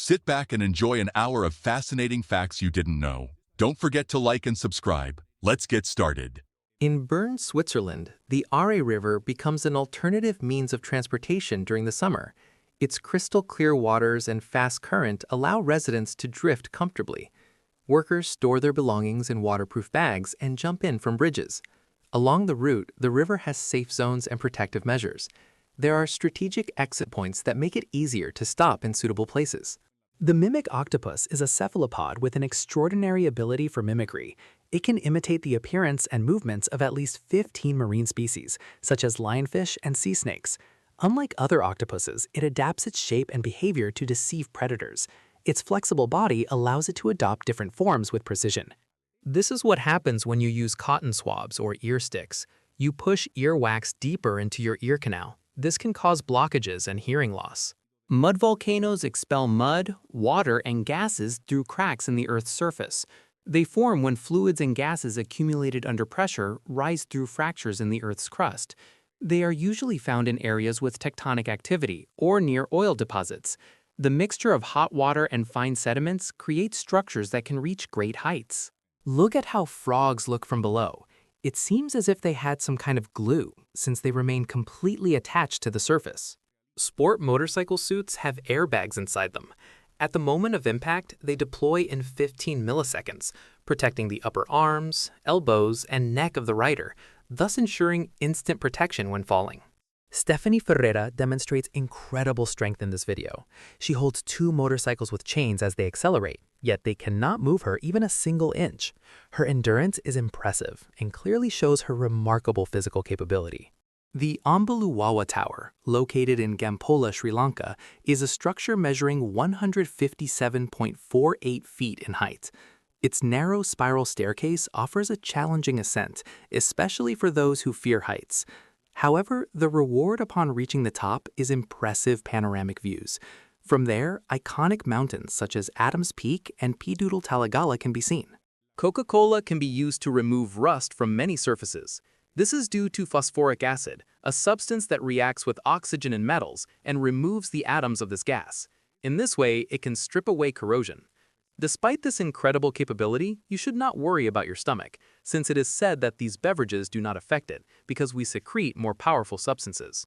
Sit back and enjoy an hour of fascinating facts you didn't know. Don't forget to like and subscribe. Let's get started. In Bern, Switzerland, the Aare River becomes an alternative means of transportation during the summer. Its crystal-clear waters and fast current allow residents to drift comfortably. Workers store their belongings in waterproof bags and jump in from bridges. Along the route, the river has safe zones and protective measures. There are strategic exit points that make it easier to stop in suitable places. The mimic octopus is a cephalopod with an extraordinary ability for mimicry. It can imitate the appearance and movements of at least 15 marine species, such as lionfish and sea snakes. Unlike other octopuses, it adapts its shape and behavior to deceive predators. Its flexible body allows it to adopt different forms with precision. This is what happens when you use cotton swabs or ear sticks. You push earwax deeper into your ear canal. This can cause blockages and hearing loss. Mud volcanoes expel mud, water, and gases through cracks in the Earth's surface. They form when fluids and gases accumulated under pressure rise through fractures in the Earth's crust. They are usually found in areas with tectonic activity or near oil deposits. The mixture of hot water and fine sediments creates structures that can reach great heights. Look at how frogs look from below. It seems as if they had some kind of glue, since they remain completely attached to the surface. Sport motorcycle suits have airbags inside them. At the moment of impact, they deploy in 15 milliseconds, protecting the upper arms, elbows, and neck of the rider, thus ensuring instant protection when falling. Stephanie Ferreira demonstrates incredible strength in this video. She holds 2 motorcycles with chains as they accelerate, yet they cannot move her even a single inch. Her endurance is impressive and clearly shows her remarkable physical capability. The Ambuluwawa Tower, located in Gampola, Sri Lanka, is a structure measuring 157.48 feet in height. Its narrow spiral staircase offers a challenging ascent, especially for those who fear heights. However, the reward upon reaching the top is impressive panoramic views. From there, iconic mountains such as Adams Peak and Pidudal Talagala can be seen. Coca-Cola can be used to remove rust from many surfaces. This is due to phosphoric acid, a substance that reacts with oxygen and metals and removes the atoms of this gas. In this way, it can strip away corrosion. Despite this incredible capability, you should not worry about your stomach, since it is said that these beverages do not affect it because we secrete more powerful substances.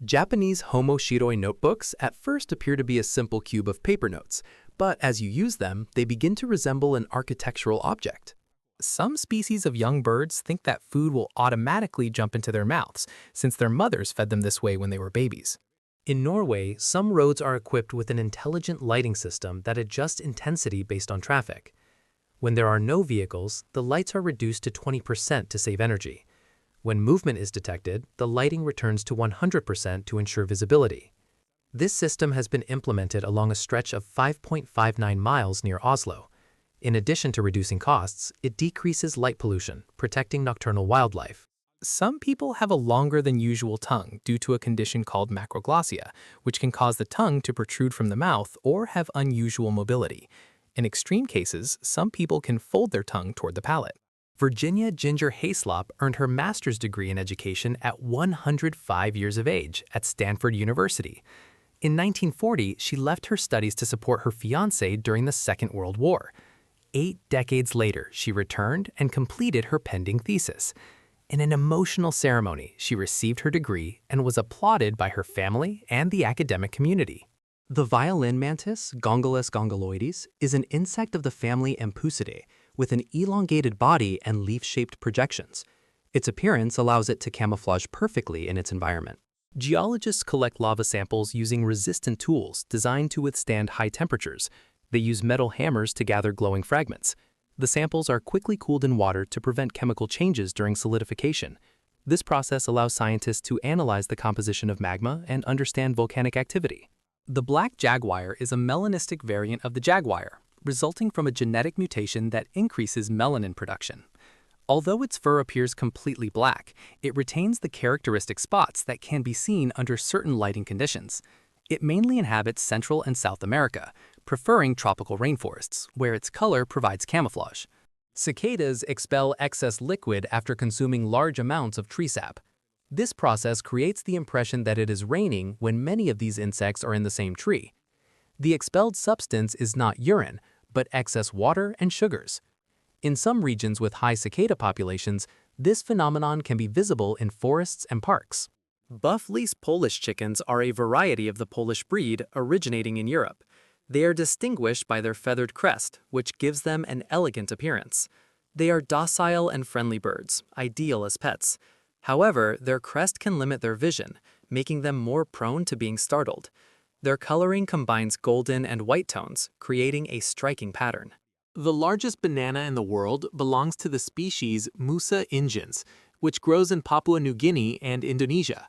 Japanese Homo Shiroi notebooks at first appear to be a simple cube of paper notes, but as you use them, they begin to resemble an architectural object. Some species of young birds think that food will automatically jump into their mouths, since their mothers fed them this way when they were babies. In Norway, some roads are equipped with an intelligent lighting system that adjusts intensity based on traffic. When there are no vehicles, the lights are reduced to 20% to save energy. When movement is detected, the lighting returns to 100% to ensure visibility. This system has been implemented along a stretch of 5.59 miles near Oslo. In addition to reducing costs, it decreases light pollution, protecting nocturnal wildlife. Some people have a longer than usual tongue due to a condition called macroglossia, which can cause the tongue to protrude from the mouth or have unusual mobility. In extreme cases, some people can fold their tongue toward the palate. Virginia Ginger Hayslop earned her master's degree in education at 105 years of age at Stanford University. In 1940, she left her studies to support her fiancé during the Second World War. 8 decades later, she returned and completed her pending thesis. In an emotional ceremony, she received her degree and was applauded by her family and the academic community. The violin mantis, Gongolus gongoloides, is an insect of the family Ampusidae with an elongated body and leaf-shaped projections. Its appearance allows it to camouflage perfectly in its environment. Geologists collect lava samples using resistant tools designed to withstand high temperatures. They use metal hammers to gather glowing fragments. The samples are quickly cooled in water to prevent chemical changes during solidification. This process allows scientists to analyze the composition of magma and understand volcanic activity. The black jaguar is a melanistic variant of the jaguar, resulting from a genetic mutation that increases melanin production. Although its fur appears completely black, it retains the characteristic spots that can be seen under certain lighting conditions. It mainly inhabits Central and South America, preferring tropical rainforests, where its color provides camouflage. Cicadas expel excess liquid after consuming large amounts of tree sap. This process creates the impression that it is raining when many of these insects are in the same tree. The expelled substance is not urine, but excess water and sugars. In some regions with high cicada populations, this phenomenon can be visible in forests and parks. Buff-leased Polish chickens are a variety of the Polish breed originating in Europe. They are distinguished by their feathered crest, which gives them an elegant appearance. They are docile and friendly birds, ideal as pets. However, their crest can limit their vision, making them more prone to being startled. Their coloring combines golden and white tones, creating a striking pattern. The largest banana in the world belongs to the species Musa ingens, which grows in Papua New Guinea and Indonesia.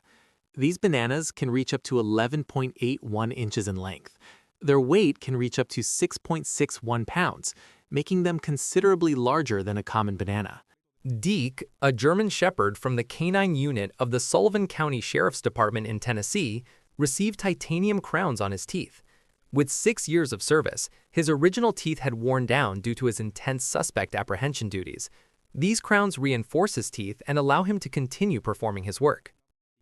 These bananas can reach up to 11.81 inches in length. Their weight can reach up to 6.61 pounds, making them considerably larger than a common banana. Deke, a German shepherd from the canine unit of the Sullivan County Sheriff's Department in Tennessee, received titanium crowns on his teeth. With 6 years of service, his original teeth had worn down due to his intense suspect apprehension duties. These crowns reinforce his teeth and allow him to continue performing his work.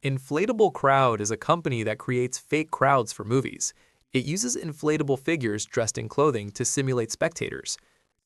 Inflatable Crowd is a company that creates fake crowds for movies. It uses inflatable figures dressed in clothing to simulate spectators.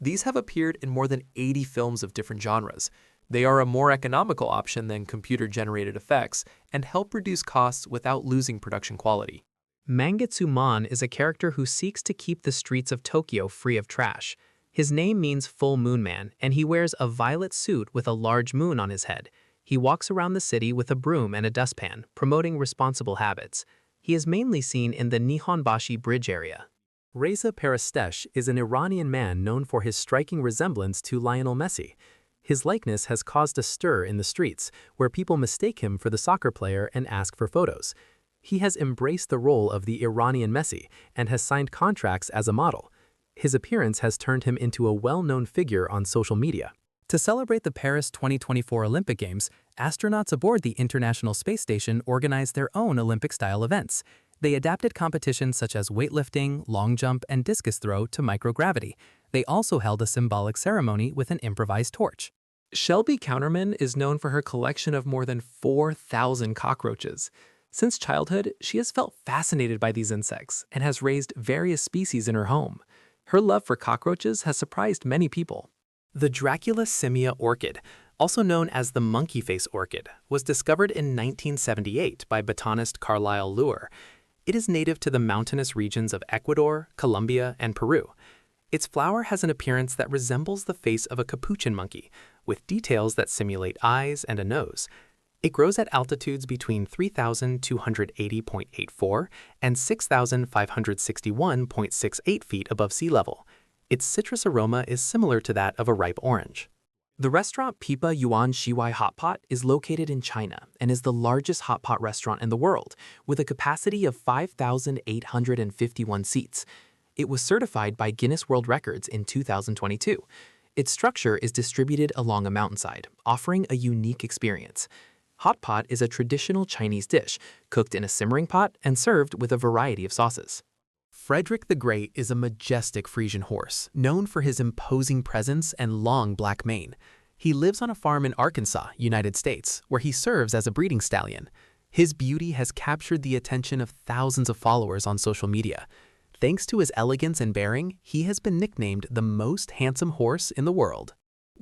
These have appeared in more than 80 films of different genres. They are a more economical option than computer-generated effects and help reduce costs without losing production quality. Mangetsu-man is a character who seeks to keep the streets of Tokyo free of trash. His name means full moon man, and he wears a violet suit with a large moon on his head. He walks around the city with a broom and a dustpan, promoting responsible habits. He is mainly seen in the Nihonbashi Bridge area. Reza Peristesh is an Iranian man known for his striking resemblance to Lionel Messi. His likeness has caused a stir in the streets, where people mistake him for the soccer player and ask for photos. He has embraced the role of the Iranian Messi and has signed contracts as a model. His appearance has turned him into a well-known figure on social media. To celebrate the Paris 2024 Olympic Games, astronauts aboard the International Space Station organized their own Olympic-style events. They adapted competitions such as weightlifting, long jump, and discus throw to microgravity. They also held a symbolic ceremony with an improvised torch. Shelby Counterman is known for her collection of more than 4,000 cockroaches. Since childhood, she has felt fascinated by these insects and has raised various species in her home. Her love for cockroaches has surprised many people. The Dracula simia orchid, also known as the monkey face orchid, was discovered in 1978 by botanist Carlisle Lure. It is native to the mountainous regions of Ecuador, Colombia, and Peru. Its flower has an appearance that resembles the face of a capuchin monkey, with details that simulate eyes and a nose. It grows at altitudes between 3,280.84 and 6,561.68 feet above sea level. Its citrus aroma is similar to that of a ripe orange. The restaurant Pipa Yuan Shiwai Hot Pot is located in China and is the largest hot pot restaurant in the world, with a capacity of 5,851 seats. It was certified by Guinness World Records in 2022. Its structure is distributed along a mountainside, offering a unique experience. Hot pot is a traditional Chinese dish, cooked in a simmering pot and served with a variety of sauces. Frederick the Great is a majestic Frisian horse, known for his imposing presence and long black mane. He lives on a farm in Arkansas, United States, where he serves as a breeding stallion. His beauty has captured the attention of thousands of followers on social media. Thanks to his elegance and bearing, he has been nicknamed the most handsome horse in the world.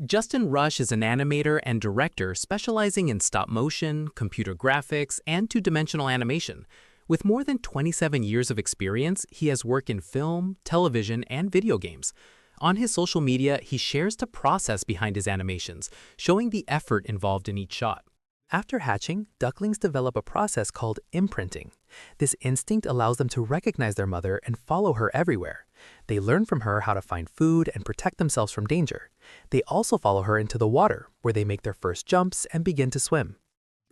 Justin Rush is an animator and director specializing in stop motion, computer graphics, and two-dimensional animation. With more than 27 years of experience, he has worked in film, television, and video games. On his social media, he shares the process behind his animations, showing the effort involved in each shot. After hatching, ducklings develop a process called imprinting. This instinct allows them to recognize their mother and follow her everywhere. They learn from her how to find food and protect themselves from danger. They also follow her into the water, where they make their first jumps and begin to swim.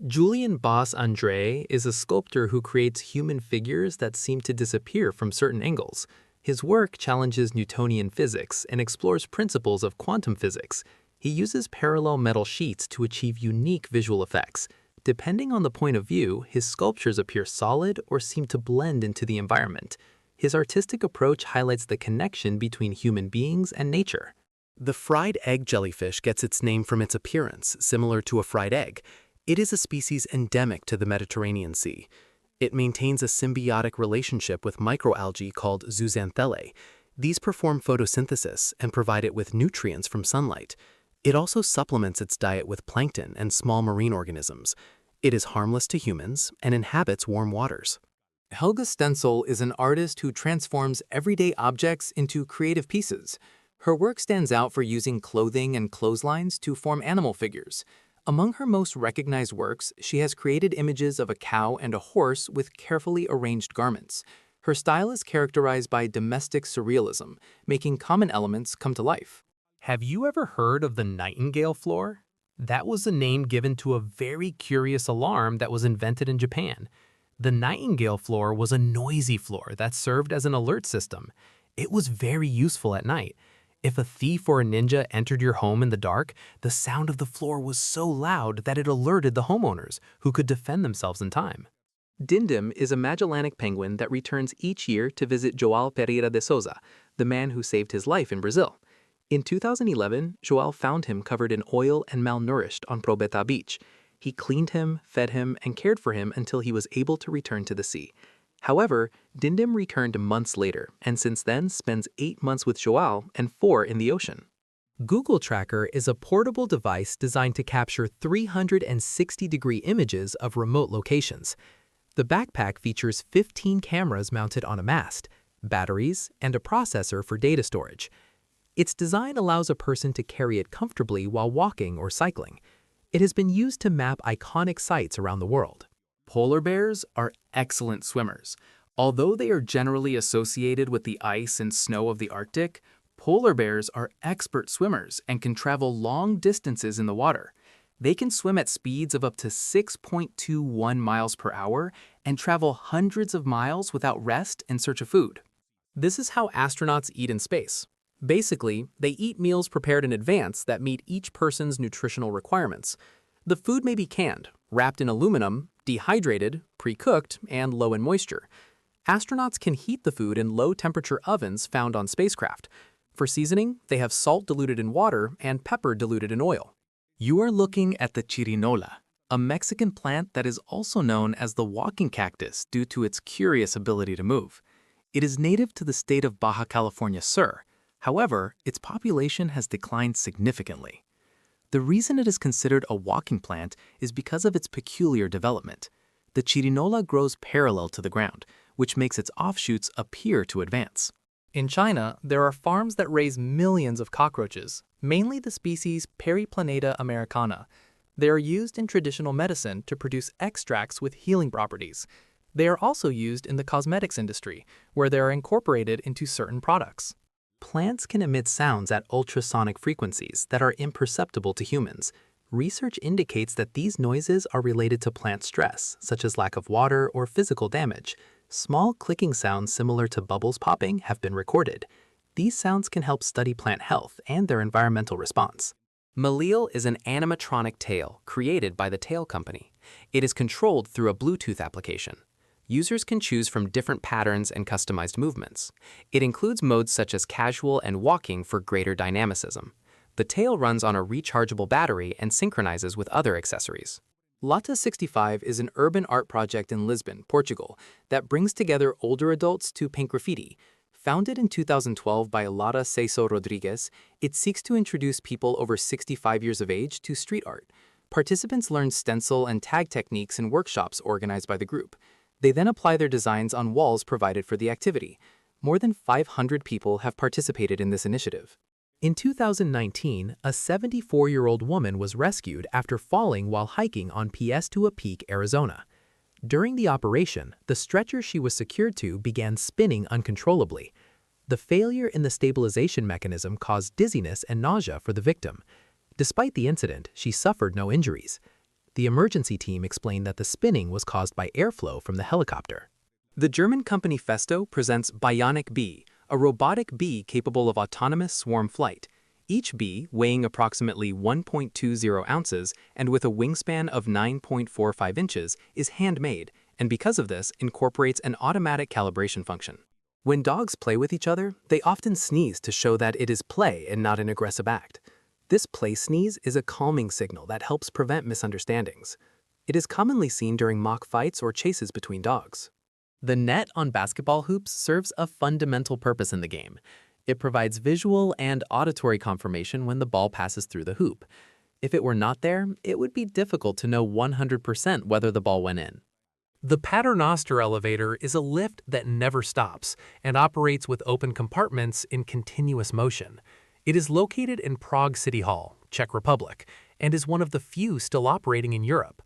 Julien Boss-André is a sculptor who creates human figures that seem to disappear from certain angles. His work challenges Newtonian physics and explores principles of quantum physics. He uses parallel metal sheets to achieve unique visual effects. Depending on the point of view, his sculptures appear solid or seem to blend into the environment. His artistic approach highlights the connection between human beings and nature. The fried egg jellyfish gets its name from its appearance, similar to a fried egg. It is a species endemic to the Mediterranean Sea. It maintains a symbiotic relationship with microalgae called zooxanthellae. These perform photosynthesis and provide it with nutrients from sunlight. It also supplements its diet with plankton and small marine organisms. It is harmless to humans and inhabits warm waters. Helga Stenzel is an artist who transforms everyday objects into creative pieces. Her work stands out for using clothing and clotheslines to form animal figures. Among her most recognized works, she has created images of a cow and a horse with carefully arranged garments. Her style is characterized by domestic surrealism, making common elements come to life. Have you ever heard of the nightingale floor? That was a name given to a very curious alarm that was invented in Japan. The nightingale floor was a noisy floor that served as an alert system. It was very useful at night. If a thief or a ninja entered your home in the dark, the sound of the floor was so loud that it alerted the homeowners, who could defend themselves in time. Dindim is a Magellanic penguin that returns each year to visit João Pereira de Souza, the man who saved his life in Brazil. In 2011, João found him covered in oil and malnourished on Probeta Beach. He cleaned him, fed him, and cared for him until he was able to return to the sea. However, Dindim returned months later, and since then spends 8 months with João and 4 in the ocean. Google Tracker is a portable device designed to capture 360-degree images of remote locations. The backpack features 15 cameras mounted on a mast, batteries, and a processor for data storage. Its design allows a person to carry it comfortably while walking or cycling. It has been used to map iconic sites around the world. Polar bears are excellent swimmers. Although they are generally associated with the ice and snow of the Arctic, polar bears are expert swimmers and can travel long distances in the water. They can swim at speeds of up to 6.21 miles per hour and travel hundreds of miles without rest in search of food. This is how astronauts eat in space. Basically, they eat meals prepared in advance that meet each person's nutritional requirements. The food may be canned, wrapped in aluminum, dehydrated, pre-cooked, and low in moisture. Astronauts can heat the food in low-temperature ovens found on spacecraft. For seasoning, they have salt diluted in water and pepper diluted in oil. You are looking at the chirinola, a Mexican plant that is also known as the walking cactus due to its curious ability to move. It is native to the state of Baja California Sur. However, its population has declined significantly. The reason it is considered a walking plant is because of its peculiar development. The chirinola grows parallel to the ground, which makes its offshoots appear to advance. In China, there are farms that raise millions of cockroaches, mainly the species Periplaneta americana. They are used in traditional medicine to produce extracts with healing properties. They are also used in the cosmetics industry, where they are incorporated into certain products. Plants can emit sounds at ultrasonic frequencies that are imperceptible to humans. Research indicates that these noises are related to plant stress, such as lack of water or physical damage. Small clicking sounds similar to bubbles popping have been recorded. These sounds can help study plant health and their environmental response. Malil is an animatronic tail created by the Tail Company. It is controlled through a Bluetooth application. Users can choose from different patterns and customized movements. It includes modes such as casual and walking for greater dynamicism. The tail runs on a rechargeable battery and synchronizes with other accessories. Lata 65 is an urban art project in Lisbon, Portugal, that brings together older adults to paint graffiti. Founded in 2012 by Lara Ceiso Rodriguez, it seeks to introduce people over 65 years of age to street art. Participants learn stencil and tag techniques in workshops organized by the group. They then apply their designs on walls provided for the activity. More than 500 people have participated in this initiative. In 2019, a 74-year-old woman was rescued after falling while hiking on Piestua Peak, Arizona. During the operation, the stretcher she was secured to began spinning uncontrollably. The failure in the stabilization mechanism caused dizziness and nausea for the victim. Despite the incident, she suffered no injuries. The emergency team explained that the spinning was caused by airflow from the helicopter. The German company Festo presents Bionic Bee, a robotic bee capable of autonomous swarm flight. Each bee, weighing approximately 1.20 ounces and with a wingspan of 9.45 inches, is handmade, and because of this, incorporates an automatic calibration function. When dogs play with each other, they often sneeze to show that it is play and not an aggressive act. This play sneeze is a calming signal that helps prevent misunderstandings. It is commonly seen during mock fights or chases between dogs. The net on basketball hoops serves a fundamental purpose in the game. It provides visual and auditory confirmation when the ball passes through the hoop. If it were not there, it would be difficult to know 100% whether the ball went in. The Paternoster elevator is a lift that never stops and operates with open compartments in continuous motion. It is located in Prague City Hall, Czech Republic, and is one of the few still operating in Europe.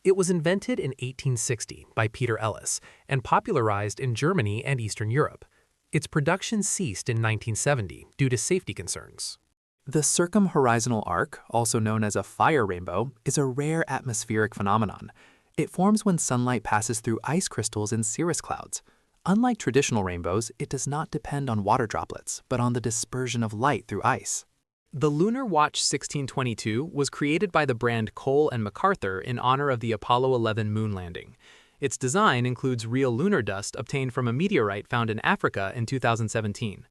It was invented in 1860 by Peter Ellis and popularized in Germany and Eastern Europe. Its production ceased in 1970 due to safety concerns. The circumhorizontal arc, also known as a fire rainbow, is a rare atmospheric phenomenon. It forms when sunlight passes through ice crystals in cirrus clouds. Unlike traditional rainbows, it does not depend on water droplets, but on the dispersion of light through ice. The Lunar Watch 1622 was created by the brand Cole and MacArthur in honor of the Apollo 11 moon landing. Its design includes real lunar dust obtained from a meteorite found in Africa in 2017.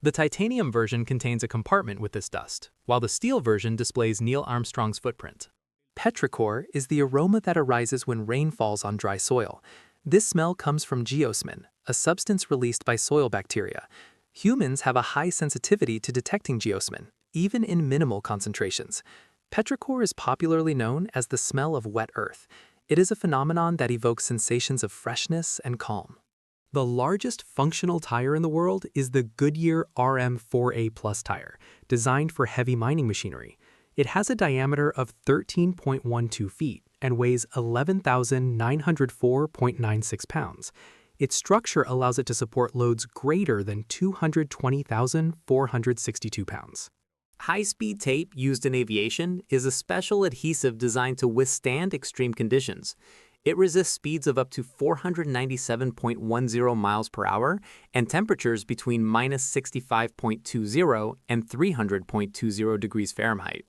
The titanium version contains a compartment with this dust, while the steel version displays Neil Armstrong's footprint. Petrichor is the aroma that arises when rain falls on dry soil. This smell comes from geosmin, a substance released by soil bacteria. Humans have a high sensitivity to detecting geosmin, even in minimal concentrations. Petrichor is popularly known as the smell of wet earth. It is a phenomenon that evokes sensations of freshness and calm. The largest functional tire in the world is the Goodyear RM4A Plus tire, designed for heavy mining machinery. It has a diameter of 13.12 feet and weighs 11,904.96 pounds. Its structure allows it to support loads greater than 220,462 pounds. High-speed tape used in aviation is a special adhesive designed to withstand extreme conditions. It resists speeds of up to 497.10 miles per hour and temperatures between -65.20 and 300.20 degrees Fahrenheit.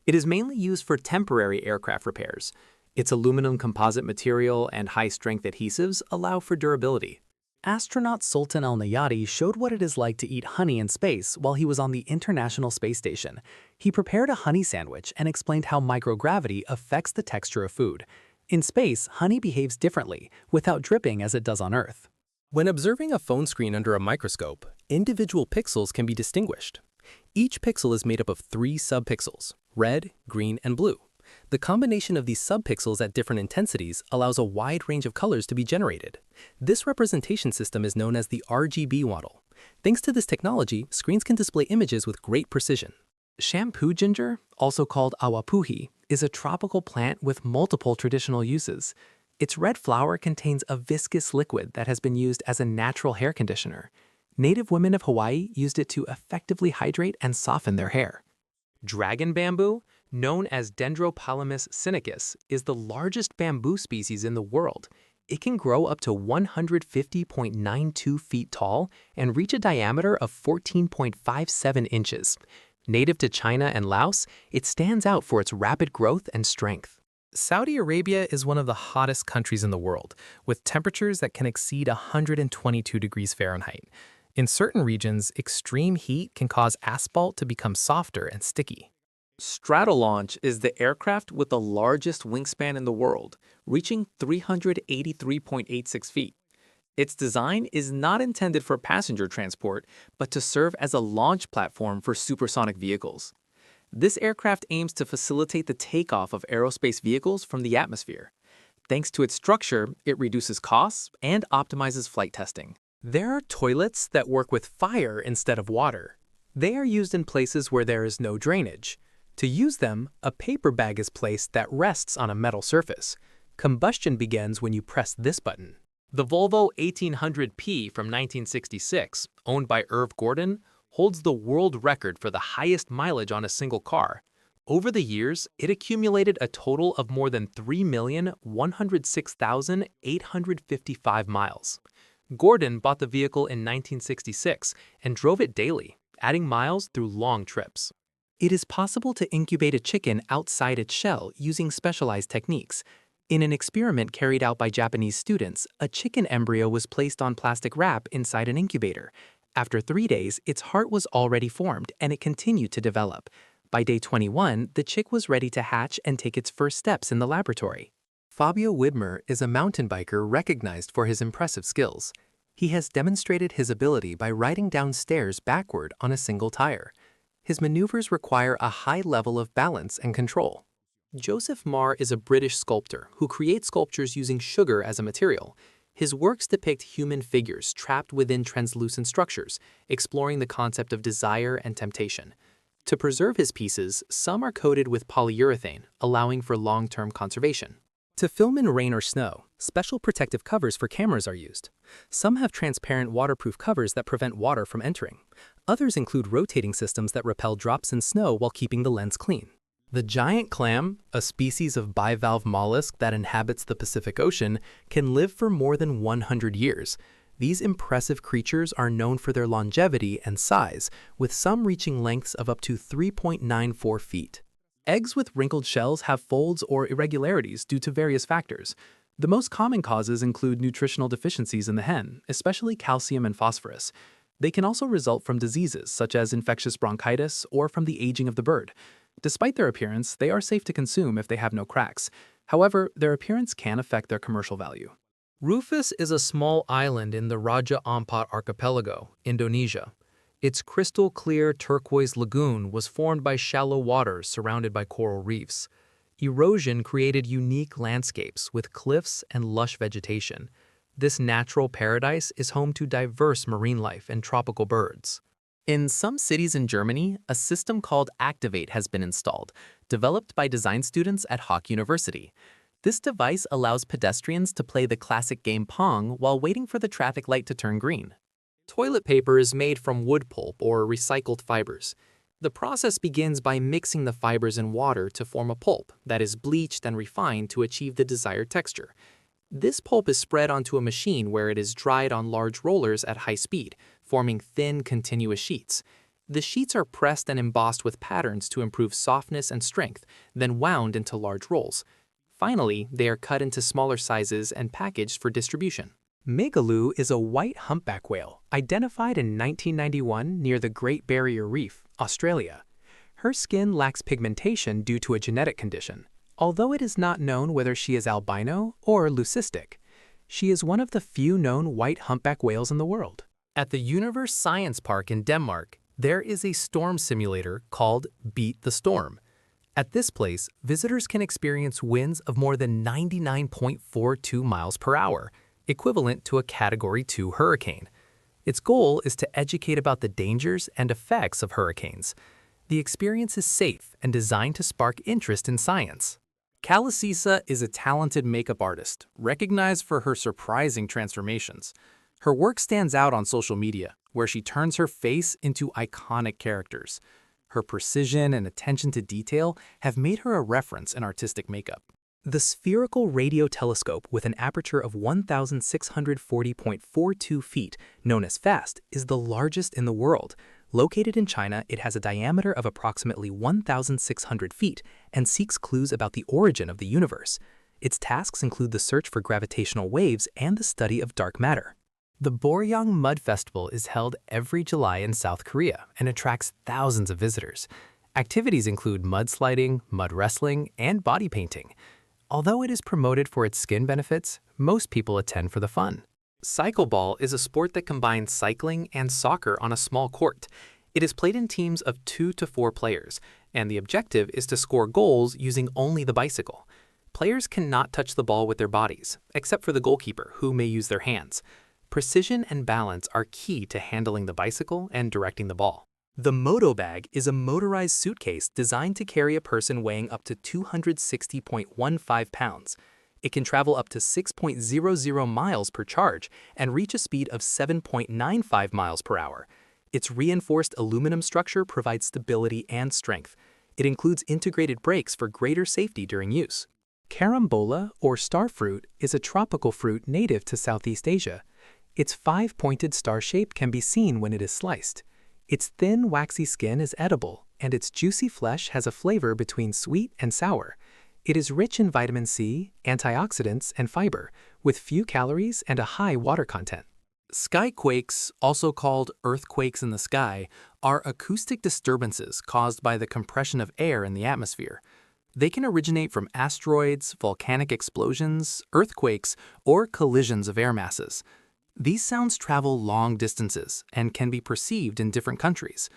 It is mainly used for temporary aircraft repairs. Its aluminum composite material and high-strength adhesives allow for durability. Astronaut Sultan Al-Nayati showed what it is like to eat honey in space while he was on the International Space Station. He prepared a honey sandwich and explained how microgravity affects the texture of food. In space, honey behaves differently, without dripping as it does on Earth. When observing a phone screen under a microscope, individual pixels can be distinguished. Each pixel is made up of 3 subpixels: red, green, and blue. The combination of these subpixels at different intensities allows a wide range of colors to be generated. This representation system is known as the RGB model. Thanks to this technology, screens can display images with great precision. Shampoo ginger, also called awapuhi, is a tropical plant with multiple traditional uses. Its red flower contains a viscous liquid that has been used as a natural hair conditioner. Native women of Hawaii used it to effectively hydrate and soften their hair. Dragon bamboo, known as Dendropalamus sinicus, is the largest bamboo species in the world. It can grow up to 150.92 feet tall and reach a diameter of 14.57 inches. Native to China and Laos, it stands out for its rapid growth and strength. Saudi Arabia is one of the hottest countries in the world, with temperatures that can exceed 122 degrees Fahrenheit. In certain regions, extreme heat can cause asphalt to become softer and sticky. Stratolaunch is the aircraft with the largest wingspan in the world, reaching 383.86 feet. Its design is not intended for passenger transport, but to serve as a launch platform for supersonic vehicles. This aircraft aims to facilitate the takeoff of aerospace vehicles from the atmosphere. Thanks to its structure, it reduces costs and optimizes flight testing. There are toilets that work with fire instead of water. They are used in places where there is no drainage. To use them, a paper bag is placed that rests on a metal surface. Combustion begins when you press this button. The Volvo 1800P from 1966, owned by Irv Gordon, holds the world record for the highest mileage on a single car. Over the years, it accumulated a total of more than 3,106,855 miles. Gordon bought the vehicle in 1966 and drove it daily, adding miles through long trips. It is possible to incubate a chicken outside its shell using specialized techniques. In an experiment carried out by Japanese students, a chicken embryo was placed on plastic wrap inside an incubator. After 3 days, its heart was already formed and it continued to develop. By day 21, the chick was ready to hatch and take its first steps in the laboratory. Fabio Widmer is a mountain biker recognized for his impressive skills. He has demonstrated his ability by riding down stairs backward on a single tire. His maneuvers require a high level of balance and control. Joseph Marr is a British sculptor who creates sculptures using sugar as a material. His works depict human figures trapped within translucent structures, exploring the concept of desire and temptation. To preserve his pieces, some are coated with polyurethane, allowing for long-term conservation. To film in rain or snow, special protective covers for cameras are used. Some have transparent waterproof covers that prevent water from entering. Others include rotating systems that repel drops in snow while keeping the lens clean. The giant clam, a species of bivalve mollusk that inhabits the Pacific Ocean, can live for more than 100 years. These impressive creatures are known for their longevity and size, with some reaching lengths of up to 3.94 feet. Eggs with wrinkled shells have folds or irregularities due to various factors. The most common causes include nutritional deficiencies in the hen, especially calcium and phosphorus. They can also result from diseases such as infectious bronchitis or from the aging of the bird. Despite their appearance, they are safe to consume if they have no cracks. However, their appearance can affect their commercial value. Rufus is a small island in the Raja Ampat archipelago, Indonesia. Its crystal-clear turquoise lagoon was formed by shallow waters surrounded by coral reefs. Erosion created unique landscapes with cliffs and lush vegetation. This natural paradise is home to diverse marine life and tropical birds. In some cities in Germany, a system called Activate has been installed, developed by design students at Hawk University. This device allows pedestrians to play the classic game Pong while waiting for the traffic light to turn green. Toilet paper is made from wood pulp or recycled fibers. The process begins by mixing the fibers in water to form a pulp that is bleached and refined to achieve the desired texture. This pulp is spread onto a machine where it is dried on large rollers at high speed, forming thin, continuous sheets. The sheets are pressed and embossed with patterns to improve softness and strength, then wound into large rolls. Finally, they are cut into smaller sizes and packaged for distribution. Migaloo is a white humpback whale, identified in 1991 near the Great Barrier Reef, Australia. Her skin lacks pigmentation due to a genetic condition, although it is not known whether she is albino or leucistic. She is one of the few known white humpback whales in the world. At the Universe Science Park in Denmark, there is a storm simulator called Beat the Storm. At this place, visitors can experience winds of more than 99.42 miles per hour, equivalent to a Category 2 hurricane. Its goal is to educate about the dangers and effects of hurricanes. The experience is safe and designed to spark interest in science. Kalasisa is a talented makeup artist, recognized for her surprising transformations. Her work stands out on social media, where she turns her face into iconic characters. Her precision and attention to detail have made her a reference in artistic makeup. The spherical radio telescope with an aperture of 1,640.42 feet, known as FAST, is the largest in the world. Located in China, it has a diameter of approximately 1,600 feet and seeks clues about the origin of the universe. Its tasks include the search for gravitational waves and the study of dark matter. The Boryong Mud Festival is held every July in South Korea and attracts thousands of visitors. Activities include mudsliding, mud wrestling, and body painting. Although it is promoted for its skin benefits, most people attend for the fun. Cycleball is a sport that combines cycling and soccer on a small court. It is played in teams of 2 to 4 players, and the objective is to score goals using only the bicycle. Players cannot touch the ball with their bodies, except for the goalkeeper, who may use their hands. Precision and balance are key to handling the bicycle and directing the ball. The Moto Bag is a motorized suitcase designed to carry a person weighing up to 260.15 pounds. It can travel up to 6.00 miles per charge and reach a speed of 7.95 miles per hour. Its reinforced aluminum structure provides stability and strength. It includes integrated brakes for greater safety during use. Carambola, or starfruit, is a tropical fruit native to Southeast Asia. Its 5-pointed star shape can be seen when it is sliced. Its thin, waxy skin is edible, and its juicy flesh has a flavor between sweet and sour. It is rich in vitamin C, antioxidants, and fiber, with few calories and a high water content. Skyquakes, also called earthquakes in the sky, are acoustic disturbances caused by the compression of air in the atmosphere. They can originate from asteroids, volcanic explosions, earthquakes, or collisions of air masses. These sounds travel long distances and can be perceived in different countries.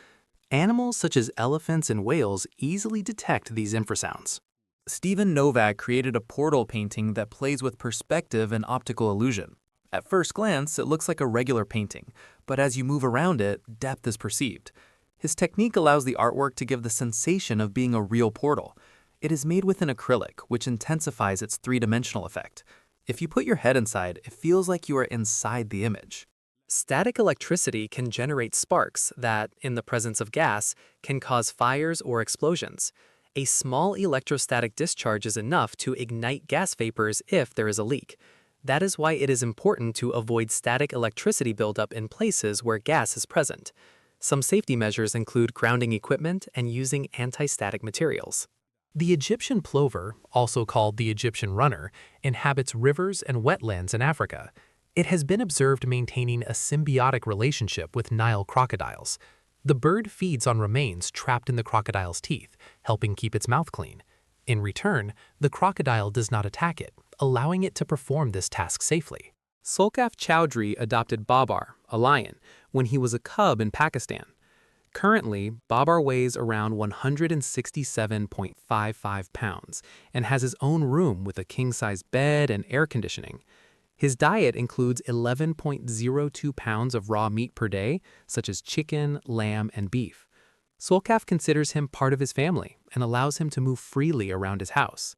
Animals such as elephants and whales easily detect these infrasounds. Steven Novak created a portal painting that plays with perspective and optical illusion. At first glance, it looks like a regular painting, but as you move around it, depth is perceived. His technique allows the artwork to give the sensation of being a real portal. It is made with an acrylic, which intensifies its three-dimensional effect. If you put your head inside, it feels like you are inside the image. Static electricity can generate sparks that, in the presence of gas, can cause fires or explosions. A small electrostatic discharge is enough to ignite gas vapors if there is a leak. That is why it is important to avoid static electricity buildup in places where gas is present. Some safety measures include grounding equipment and using anti-static materials. The Egyptian plover, also called the Egyptian runner, inhabits rivers and wetlands in Africa. It has been observed maintaining a symbiotic relationship with Nile crocodiles. The bird feeds on remains trapped in the crocodile's teeth, helping keep its mouth clean. In return, the crocodile does not attack it, allowing it to perform this task safely. Sulkaf Chowdhury adopted Babar, a lion, when he was a cub in Pakistan. Currently, Babar weighs around 167.55 pounds and has his own room with a king-size bed and air conditioning. His diet includes 11.02 pounds of raw meat per day, such as chicken, lamb, and beef. Sulkaf considers him part of his family and allows him to move freely around his house.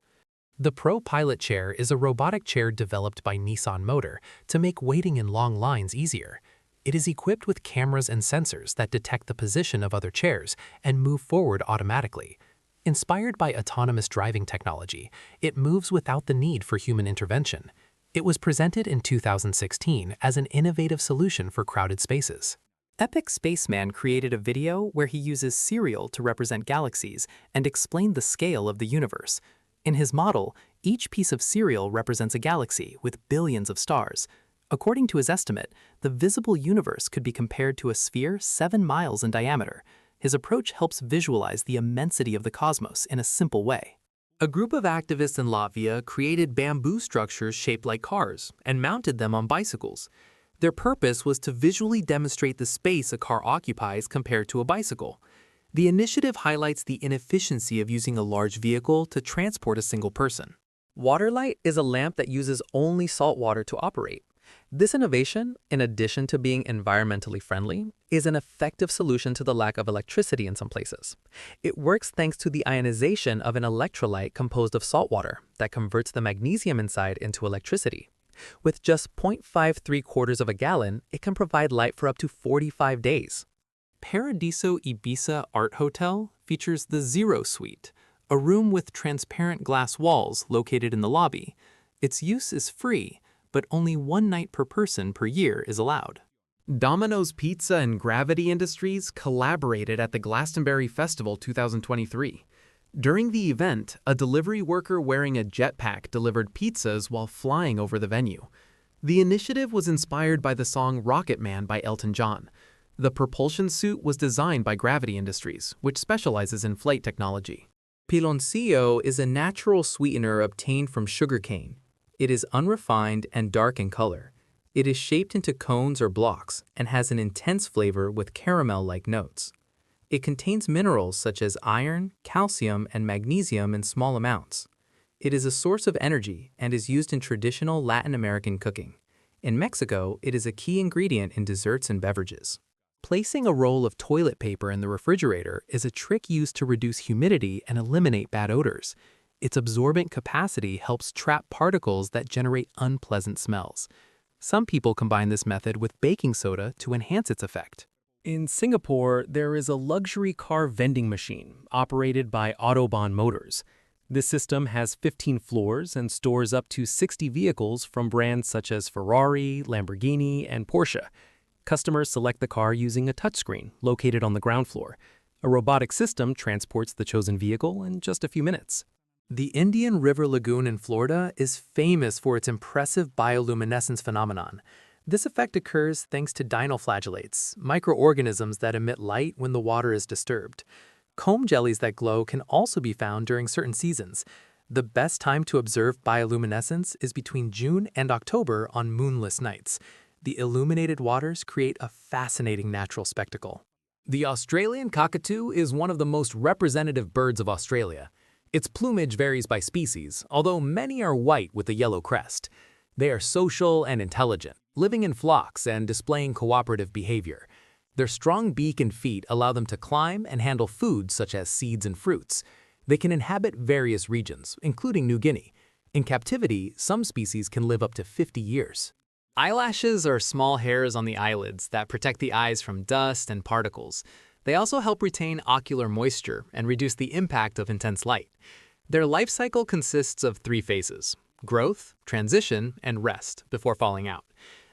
The Pro Pilot Chair is a robotic chair developed by Nissan Motor to make waiting in long lines easier. It is equipped with cameras and sensors that detect the position of other chairs and move forward automatically. Inspired by autonomous driving technology, it moves without the need for human intervention. It was presented in 2016 as an innovative solution for crowded spaces. Epic Spaceman created a video where he uses cereal to represent galaxies and explained the scale of the universe. In his model, each piece of cereal represents a galaxy with billions of stars. According to his estimate, the visible universe could be compared to a sphere 7 miles in diameter. His approach helps visualize the immensity of the cosmos in a simple way. A group of activists in Latvia created bamboo structures shaped like cars and mounted them on bicycles. Their purpose was to visually demonstrate the space a car occupies compared to a bicycle. The initiative highlights the inefficiency of using a large vehicle to transport a single person. Waterlight is a lamp that uses only salt water to operate. This innovation, in addition to being environmentally friendly, is an effective solution to the lack of electricity in some places. It works thanks to the ionization of an electrolyte composed of salt water that converts the magnesium inside into electricity. With just 0.53 of a gallon, it can provide light for up to 45 days. Paradiso Ibiza Art Hotel features the Zero Suite, a room with transparent glass walls located in the lobby. Its use is free, but only 1 night per person per year is allowed. Domino's Pizza and Gravity Industries collaborated at the Glastonbury Festival 2023. During the event, a delivery worker wearing a jetpack delivered pizzas while flying over the venue. The initiative was inspired by the song Rocket Man by Elton John. The propulsion suit was designed by Gravity Industries, which specializes in flight technology. Piloncillo is a natural sweetener obtained from sugarcane. It is unrefined and dark in color. It is shaped into cones or blocks and has an intense flavor with caramel-like notes. It contains minerals such as iron, calcium, and magnesium in small amounts. It is a source of energy and is used in traditional Latin American cooking. In Mexico, it is a key ingredient in desserts and beverages. Placing a roll of toilet paper in the refrigerator is a trick used to reduce humidity and eliminate bad odors. Its absorbent capacity helps trap particles that generate unpleasant smells. Some people combine this method with baking soda to enhance its effect. In Singapore, there is a luxury car vending machine operated by Autobahn Motors. This system has 15 floors and stores up to 60 vehicles from brands such as Ferrari, Lamborghini, and Porsche. Customers select the car using a touchscreen located on the ground floor. A robotic system transports the chosen vehicle in just a few minutes. The Indian River Lagoon in Florida is famous for its impressive bioluminescence phenomenon. This effect occurs thanks to dinoflagellates, microorganisms that emit light when the water is disturbed. Comb jellies that glow can also be found during certain seasons. The best time to observe bioluminescence is between June and October on moonless nights. The illuminated waters create a fascinating natural spectacle. The Australian cockatoo is one of the most representative birds of Australia. Its plumage varies by species, although many are white with a yellow crest. They are social and intelligent, living in flocks and displaying cooperative behavior. Their strong beak and feet allow them to climb and handle food such as seeds and fruits. They can inhabit various regions, including New Guinea. In captivity, some species can live up to 50 years. Eyelashes are small hairs on the eyelids that protect the eyes from dust and particles. They also help retain ocular moisture and reduce the impact of intense light. Their life cycle consists of 3 phases: growth, transition, and rest before falling out.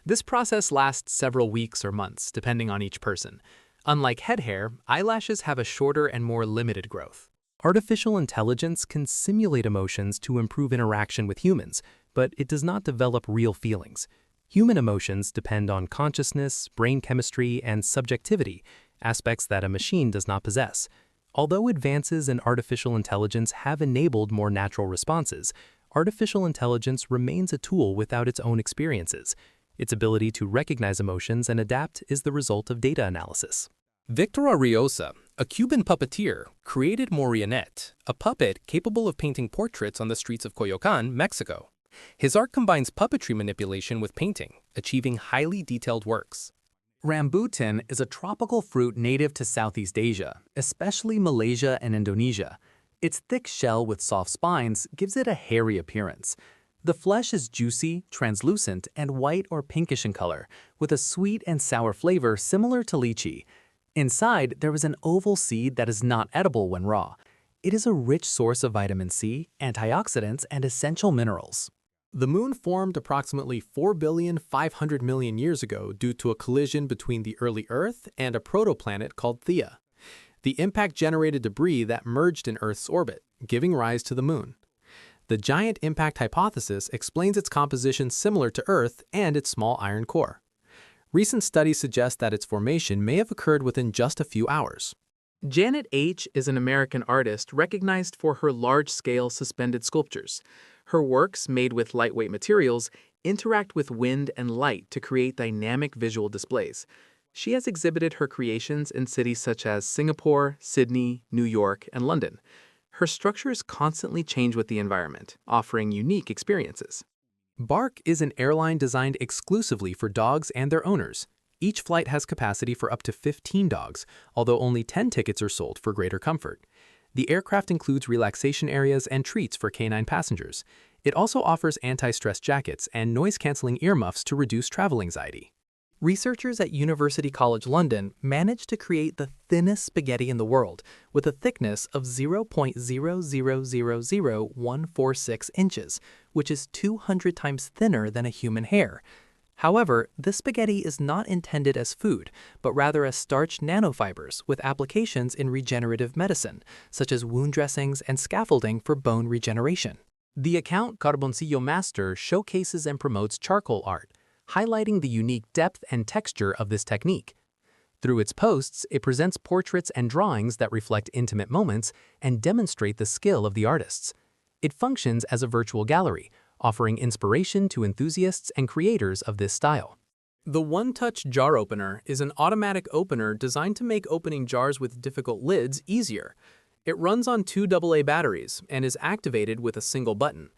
This process lasts several weeks or months, depending on each person. Unlike head hair, eyelashes have a shorter and more limited growth. Artificial intelligence can simulate emotions to improve interaction with humans, but it does not develop real feelings. Human emotions depend on consciousness, brain chemistry, and subjectivity, aspects that a machine does not possess. Although advances in artificial intelligence have enabled more natural responses, artificial intelligence remains a tool without its own experiences. Its ability to recognize emotions and adapt is the result of data analysis. Victor Ariosa, a Cuban puppeteer, created Marionette, a puppet capable of painting portraits on the streets of Coyoacán, Mexico. His art combines puppetry manipulation with painting, achieving highly detailed works. Rambutan is a tropical fruit native to Southeast Asia, especially Malaysia and Indonesia. Its thick shell with soft spines gives it a hairy appearance. The flesh is juicy, translucent, and white or pinkish in color, with a sweet and sour flavor similar to lychee. Inside, there is an oval seed that is not edible when raw. It is a rich source of vitamin C, antioxidants, and essential minerals. The Moon formed approximately 4,500 million years ago due to a collision between the early Earth and a protoplanet called Theia. The impact generated debris that merged in Earth's orbit, giving rise to the Moon. The giant impact hypothesis explains its composition similar to Earth and its small iron core. Recent studies suggest that its formation may have occurred within just a few hours. Janet H. is an American artist recognized for her large-scale suspended sculptures. Her works, made with lightweight materials, interact with wind and light to create dynamic visual displays. She has exhibited her creations in cities such as Singapore, Sydney, New York, and London. Her structures constantly change with the environment, offering unique experiences. Bark is an airline designed exclusively for dogs and their owners. Each flight has capacity for up to 15 dogs, although only 10 tickets are sold for greater comfort. The aircraft includes relaxation areas and treats for canine passengers. It also offers anti-stress jackets and noise-canceling earmuffs to reduce travel anxiety. Researchers at University College London managed to create the thinnest spaghetti in the world with a thickness of 0.0000146 inches, which is 200 times thinner than a human hair. However, this spaghetti is not intended as food, but rather as starch nanofibers with applications in regenerative medicine, such as wound dressings and scaffolding for bone regeneration. The account Carboncillo Master showcases and promotes charcoal art, highlighting the unique depth and texture of this technique. Through its posts, it presents portraits and drawings that reflect intimate moments and demonstrate the skill of the artists. It functions as a virtual gallery, offering inspiration to enthusiasts and creators of this style. The One-Touch Jar Opener is an automatic opener designed to make opening jars with difficult lids easier. It runs on 2 AA batteries and is activated with a single button.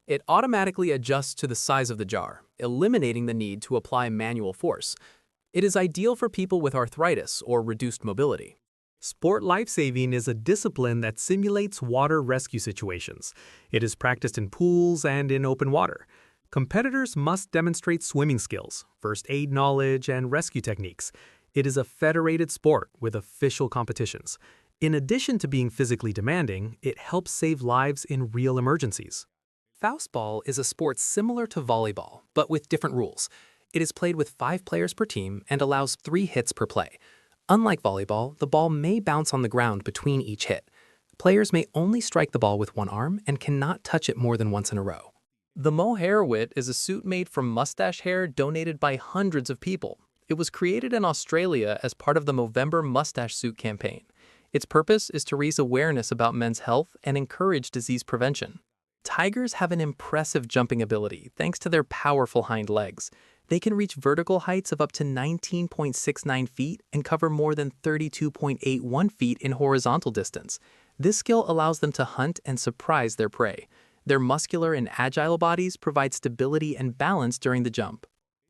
It automatically adjusts to the size of the jar, eliminating the need to apply manual force. It is ideal for people with arthritis or reduced mobility. Sport lifesaving is a discipline that simulates water rescue situations. It is practiced in pools and in open water. Competitors must demonstrate swimming skills, first aid knowledge, and rescue techniques. It is a federated sport with official competitions. In addition to being physically demanding, it helps save lives in real emergencies. Faustball is a sport similar to volleyball, but with different rules. It is played with 5 players per team and allows 3 hits per play. Unlike volleyball, the ball may bounce on the ground between each hit. Players may only strike the ball with one arm and cannot touch it more than once in a row. The mohair wit is a suit made from mustache hair donated by hundreds of people. It was created in Australia as part of the Movember mustache suit campaign. Its purpose is to raise awareness about men's health and encourage disease prevention. Tigers have an impressive jumping ability thanks to their powerful hind legs. They can reach vertical heights of up to 19.69 feet and cover more than 32.81 feet in horizontal distance. This skill allows them to hunt and surprise their prey. Their muscular and agile bodies provide stability and balance during the jump.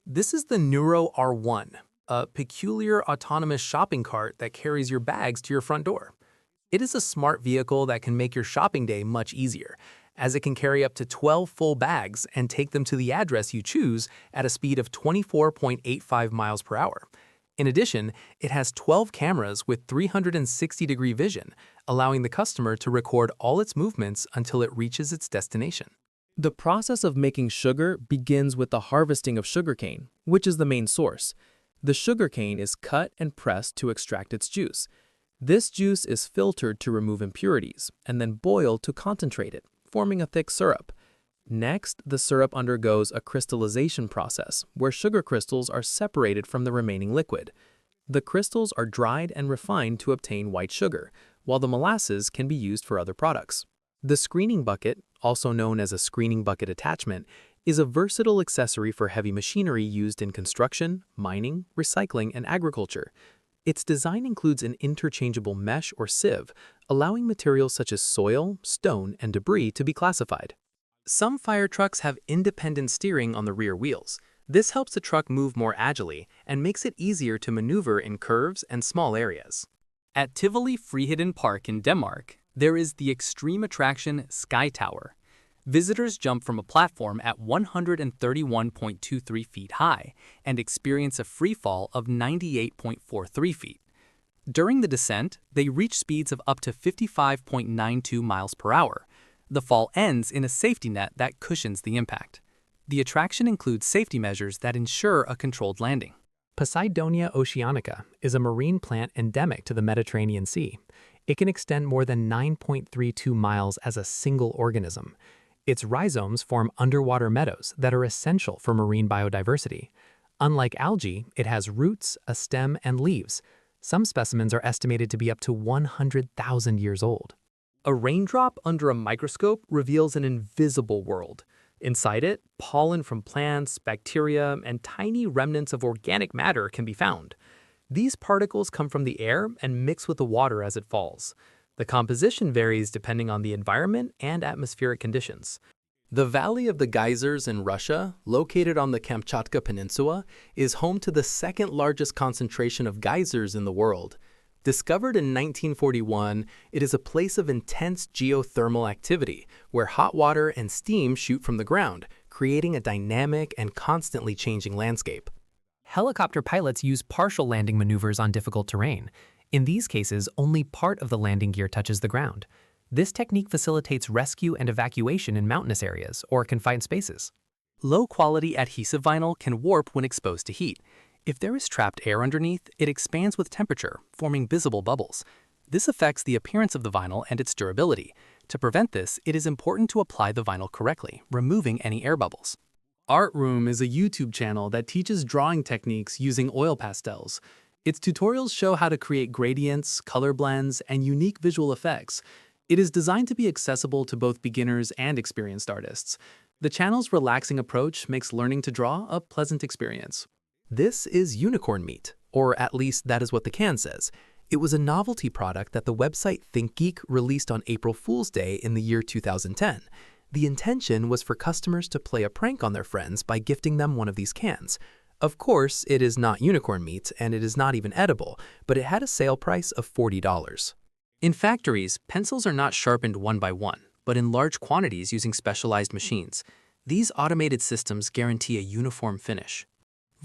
This is the Neuro R1, a peculiar autonomous shopping cart that carries your bags to your front door. It is a smart vehicle that can make your shopping day much easier, as it can carry up to 12 full bags and take them to the address you choose at a speed of 24.85 miles per hour. In addition, it has 12 cameras with 360-degree vision, allowing the customer to record all its movements until it reaches its destination. The process of making sugar begins with the harvesting of sugarcane, which is the main source. The sugarcane is cut and pressed to extract its juice. This juice is filtered to remove impurities and then boiled to concentrate it, forming a thick syrup. Next, the syrup undergoes a crystallization process where sugar crystals are separated from the remaining liquid. The crystals are dried and refined to obtain white sugar, while the molasses can be used for other products. The screening bucket, also known as a screening bucket attachment, is a versatile accessory for heavy machinery used in construction, mining, recycling, and agriculture. Its design includes an interchangeable mesh or sieve, allowing materials such as soil, stone, and debris to be classified. Some fire trucks have independent steering on the rear wheels. This helps the truck move more agilely and makes it easier to maneuver in curves and small areas. At Tivoli Friheden Park in Denmark, there is the extreme attraction Sky Tower. Visitors jump from a platform at 131.23 feet high and experience a free fall of 98.43 feet. During the descent, they reach speeds of up to 55.92 miles per hour. The fall ends in a safety net that cushions the impact. The attraction includes safety measures that ensure a controlled landing. Poseidonia oceanica is a marine plant endemic to the Mediterranean Sea. It can extend more than 9.32 miles as a single organism. Its rhizomes form underwater meadows that are essential for marine biodiversity. Unlike algae, it has roots, a stem, and leaves. Some specimens are estimated to be up to 100,000 years old. A raindrop under a microscope reveals an invisible world. Inside it, pollen from plants, bacteria, and tiny remnants of organic matter can be found. These particles come from the air and mix with the water as it falls. The composition varies depending on the environment and atmospheric conditions. The Valley of the Geysers in Russia, located on the Kamchatka Peninsula, is home to the second largest concentration of geysers in the world. Discovered in 1941, it is a place of intense geothermal activity where hot water and steam shoot from the ground, creating a dynamic and constantly changing landscape. Helicopter pilots use partial landing maneuvers on difficult terrain. In these cases, only part of the landing gear touches the ground. This technique facilitates rescue and evacuation in mountainous areas or confined spaces. Low-quality adhesive vinyl can warp when exposed to heat. If there is trapped air underneath, it expands with temperature, forming visible bubbles. This affects the appearance of the vinyl and its durability. To prevent this, it is important to apply the vinyl correctly, removing any air bubbles. Art Room is a YouTube channel that teaches drawing techniques using oil pastels. Its tutorials show how to create gradients, color blends, and unique visual effects. It is designed to be accessible to both beginners and experienced artists. The channel's relaxing approach makes learning to draw a pleasant experience. This is unicorn meat, or at least that is what the can says. It was a novelty product that the website ThinkGeek released on April Fool's Day in the year 2010. The intention was for customers to play a prank on their friends by gifting them one of these cans. Of course, it is not unicorn meat and it is not even edible, but it had a sale price of $40. In factories, pencils are not sharpened one by one, but in large quantities using specialized machines. These automated systems guarantee a uniform finish.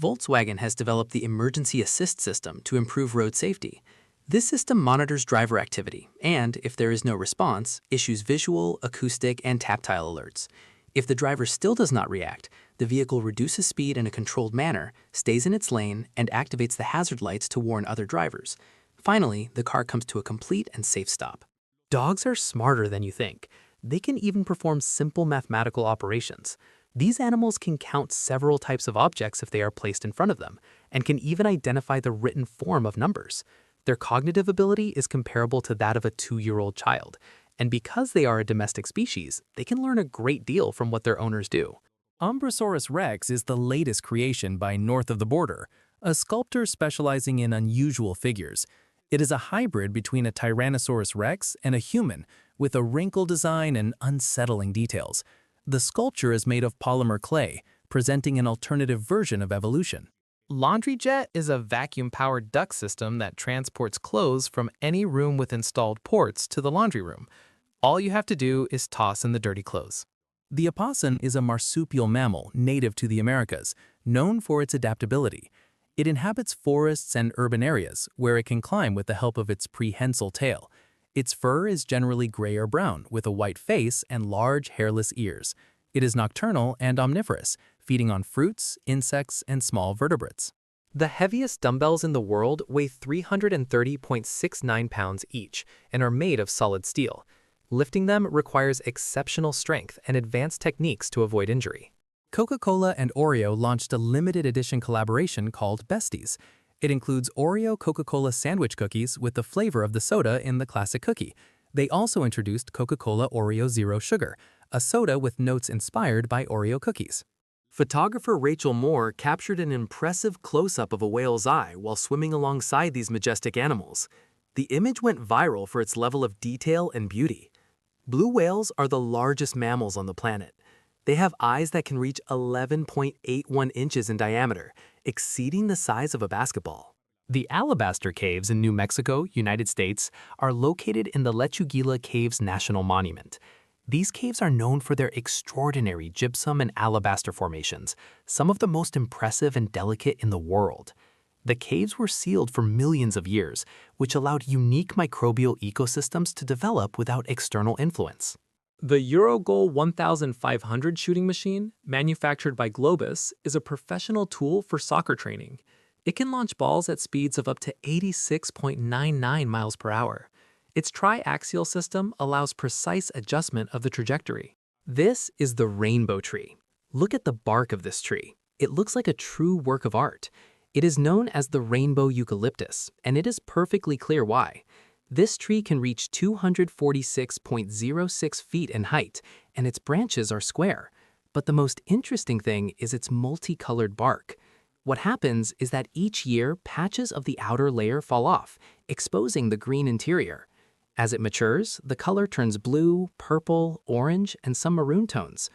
Volkswagen has developed the Emergency Assist System to improve road safety. This system monitors driver activity and, if there is no response, issues visual, acoustic, and tactile alerts. If the driver still does not react, the vehicle reduces speed in a controlled manner, stays in its lane, and activates the hazard lights to warn other drivers. Finally, the car comes to a complete and safe stop. Dogs are smarter than you think. They can even perform simple mathematical operations. These animals can count several types of objects if they are placed in front of them, and can even identify the written form of numbers. Their cognitive ability is comparable to that of a 2-year-old child, and because they are a domestic species, they can learn a great deal from what their owners do. Umbrasaurus rex is the latest creation by North of the Border, a sculptor specializing in unusual figures. It is a hybrid between a Tyrannosaurus rex and a human, with a wrinkle design and unsettling details. The sculpture is made of polymer clay, presenting an alternative version of evolution. LaundryJet is a vacuum-powered duct system that transports clothes from any room with installed ports to the laundry room. All you have to do is toss in the dirty clothes. The opossum is a marsupial mammal native to the Americas, known for its adaptability. It inhabits forests and urban areas, where it can climb with the help of its prehensile tail. Its fur is generally gray or brown, with a white face and large hairless ears. It is nocturnal and omnivorous, feeding on fruits, insects, and small vertebrates. The heaviest dumbbells in the world weigh 330.69 pounds each and are made of solid steel. Lifting them requires exceptional strength and advanced techniques to avoid injury. Coca-Cola and Oreo launched a limited edition collaboration called Besties. It includes Oreo Coca-Cola sandwich cookies with the flavor of the soda in the classic cookie. They also introduced Coca-Cola Oreo Zero Sugar, a soda with notes inspired by Oreo cookies. Photographer Rachel Moore captured an impressive close-up of a whale's eye while swimming alongside these majestic animals. The image went viral for its level of detail and beauty. Blue whales are the largest mammals on the planet. They have eyes that can reach 11.81 inches in diameter, exceeding the size of a basketball. The Alabaster Caves in New Mexico, United States, are located in the Lechuguilla Caves National Monument. These caves are known for their extraordinary gypsum and alabaster formations, some of the most impressive and delicate in the world. The caves were sealed for millions of years, which allowed unique microbial ecosystems to develop without external influence. The Eurogoal 1500 shooting machine, manufactured by Globus, is a professional tool for soccer training. It can launch balls at speeds of up to 86.99 miles per hour. Its triaxial system allows precise adjustment of the trajectory. This is the rainbow tree. Look at the bark of this tree. It looks like a true work of art. It is known as the rainbow eucalyptus, and it is perfectly clear why. This tree can reach 246.06 feet in height, and its branches are square. But the most interesting thing is its multicolored bark. What happens is that each year, patches of the outer layer fall off, exposing the green interior. As it matures, the color turns blue, purple, orange, and some maroon tones.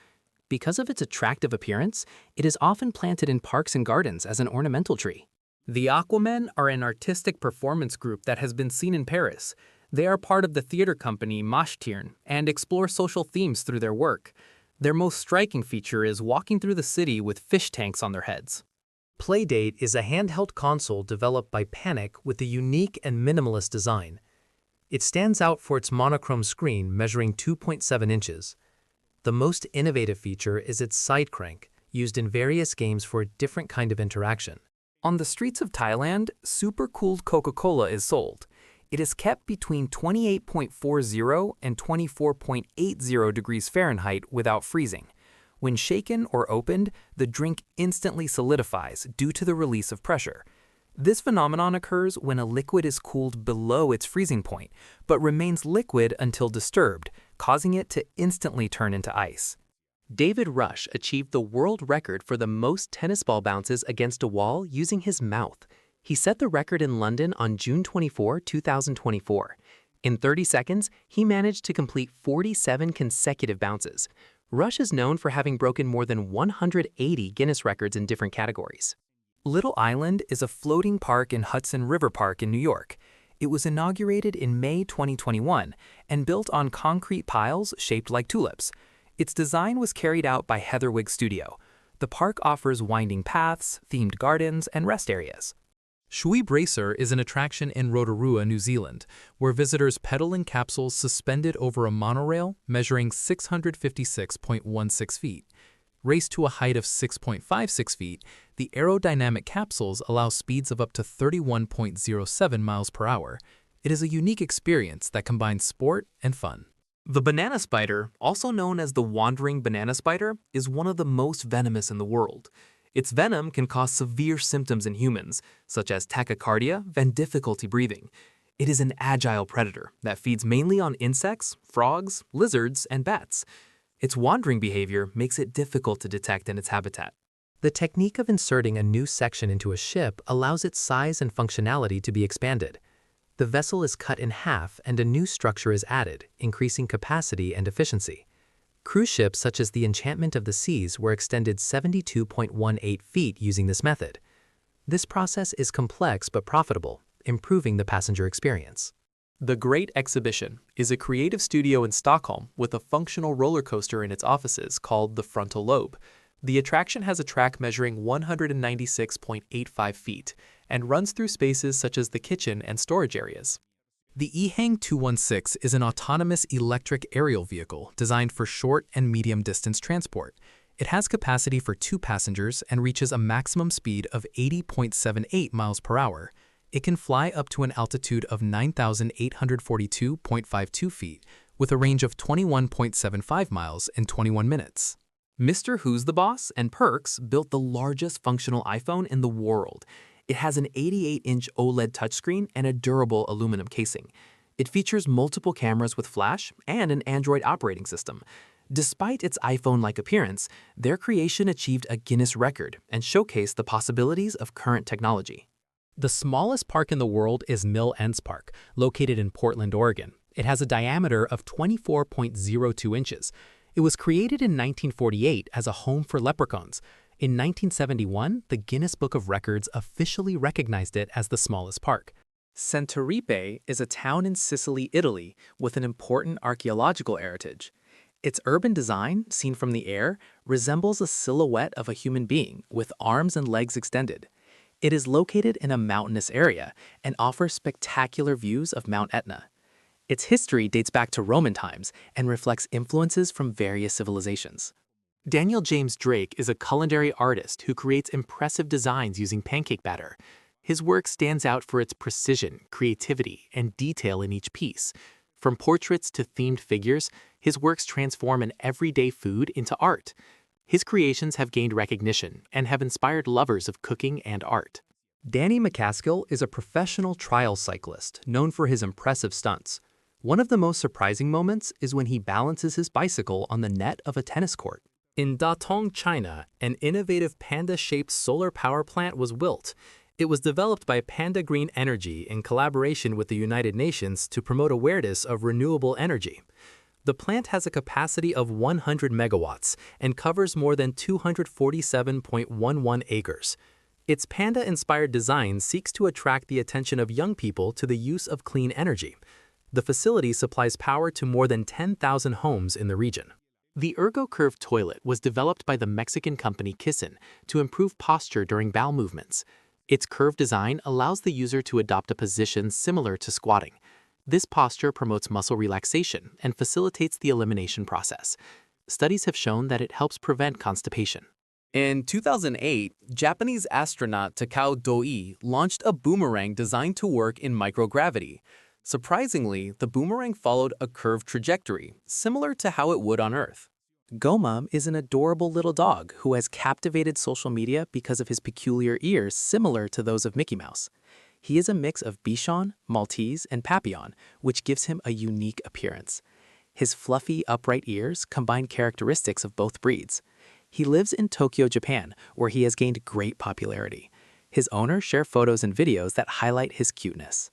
Because of its attractive appearance, it is often planted in parks and gardens as an ornamental tree. The Aquamen are an artistic performance group that has been seen in Paris. They are part of the theater company Mashtirn and explore social themes through their work. Their most striking feature is walking through the city with fish tanks on their heads. Playdate is a handheld console developed by Panic with a unique and minimalist design. It stands out for its monochrome screen measuring 2.7 inches. The most innovative feature is its side crank, used in various games for a different kind of interaction. On the streets of Thailand, super-cooled Coca-Cola is sold. It is kept between 28.40 and 24.80 degrees Fahrenheit without freezing. When shaken or opened, the drink instantly solidifies due to the release of pressure. This phenomenon occurs when a liquid is cooled below its freezing point, but remains liquid until disturbed, causing it to instantly turn into ice. David Rush achieved the world record for the most tennis ball bounces against a wall using his mouth. He set the record in London on June 24, 2024. In 30 seconds, he managed to complete 47 consecutive bounces. Rush is known for having broken more than 180 Guinness records in different categories. Little Island is a floating park in Hudson River Park in New York. It was inaugurated in May 2021 and built on concrete piles shaped like tulips. Its design was carried out by Heatherwig Studio. The park offers winding paths, themed gardens, and rest areas. Shui Bracer is an attraction in Rotorua, New Zealand, where visitors pedal in capsules suspended over a monorail measuring 656.16 feet. Raised to a height of 6.56 feet, the aerodynamic capsules allow speeds of up to 31.07 miles per hour. It is a unique experience that combines sport and fun. The banana spider, also known as the wandering banana spider, is one of the most venomous in the world. Its venom can cause severe symptoms in humans, such as tachycardia and difficulty breathing. It is an agile predator that feeds mainly on insects, frogs, lizards, and bats. Its wandering behavior makes it difficult to detect in its habitat. The technique of inserting a new section into a ship allows its size and functionality to be expanded. The vessel is cut in half and a new structure is added, increasing capacity and efficiency. Cruise ships such as the Enchantment of the Seas were extended 72.18 feet using this method. This process is complex but profitable, improving the passenger experience. The Great Exhibition is a creative studio in Stockholm with a functional roller coaster in its offices called the Frontal Lobe. The attraction has a track measuring 196.85 feet and runs through spaces such as the kitchen and storage areas. The EHang 216 is an autonomous electric aerial vehicle designed for short and medium distance transport. It has capacity for 2 passengers and reaches a maximum speed of 80.78 miles per hour. It can fly up to an altitude of 9,842.52 feet with a range of 21.75 miles in 21 minutes. Mr. Who's the Boss and Perks built the largest functional iPhone in the world. It has an 88-inch OLED touchscreen and a durable aluminum casing. It features multiple cameras with flash and an Android operating system. Despite its iPhone-like appearance, their creation achieved a Guinness record and showcased the possibilities of current technology. The smallest park in the world is Mill Ends Park, located in Portland, Oregon. It has a diameter of 24.02 inches. It was created in 1948 as a home for leprechauns. In 1971, the Guinness Book of Records officially recognized it as the smallest park. Centeripe is a town in Sicily, Italy, with an important archaeological heritage. Its urban design, seen from the air, resembles a silhouette of a human being with arms and legs extended. It is located in a mountainous area and offers spectacular views of Mount Etna. Its history dates back to Roman times and reflects influences from various civilizations. Daniel James Drake is a culinary artist who creates impressive designs using pancake batter. His work stands out for its precision, creativity, and detail in each piece. From portraits to themed figures, his works transform an everyday food into art. His creations have gained recognition and have inspired lovers of cooking and art. Danny McCaskill is a professional trial cyclist known for his impressive stunts. One of the most surprising moments is when he balances his bicycle on the net of a tennis court. In Datong, China, an innovative panda-shaped solar power plant was built. It was developed by Panda Green Energy in collaboration with the United Nations to promote awareness of renewable energy. The plant has a capacity of 100 megawatts and covers more than 247.11 acres. Its panda-inspired design seeks to attract the attention of young people to the use of clean energy. The facility supplies power to more than 10,000 homes in the region. The ergo-curved toilet was developed by the Mexican company Kissin to improve posture during bowel movements. Its curved design allows the user to adopt a position similar to squatting. This posture promotes muscle relaxation and facilitates the elimination process. Studies have shown that it helps prevent constipation. In 2008, Japanese astronaut Takao Doi launched a boomerang designed to work in microgravity. Surprisingly, the boomerang followed a curved trajectory, similar to how it would on Earth. Goma is an adorable little dog who has captivated social media because of his peculiar ears similar to those of Mickey Mouse. He is a mix of Bichon, Maltese, and Papillon, which gives him a unique appearance. His fluffy, upright ears combine characteristics of both breeds. He lives in Tokyo, Japan, where he has gained great popularity. His owners share photos and videos that highlight his cuteness.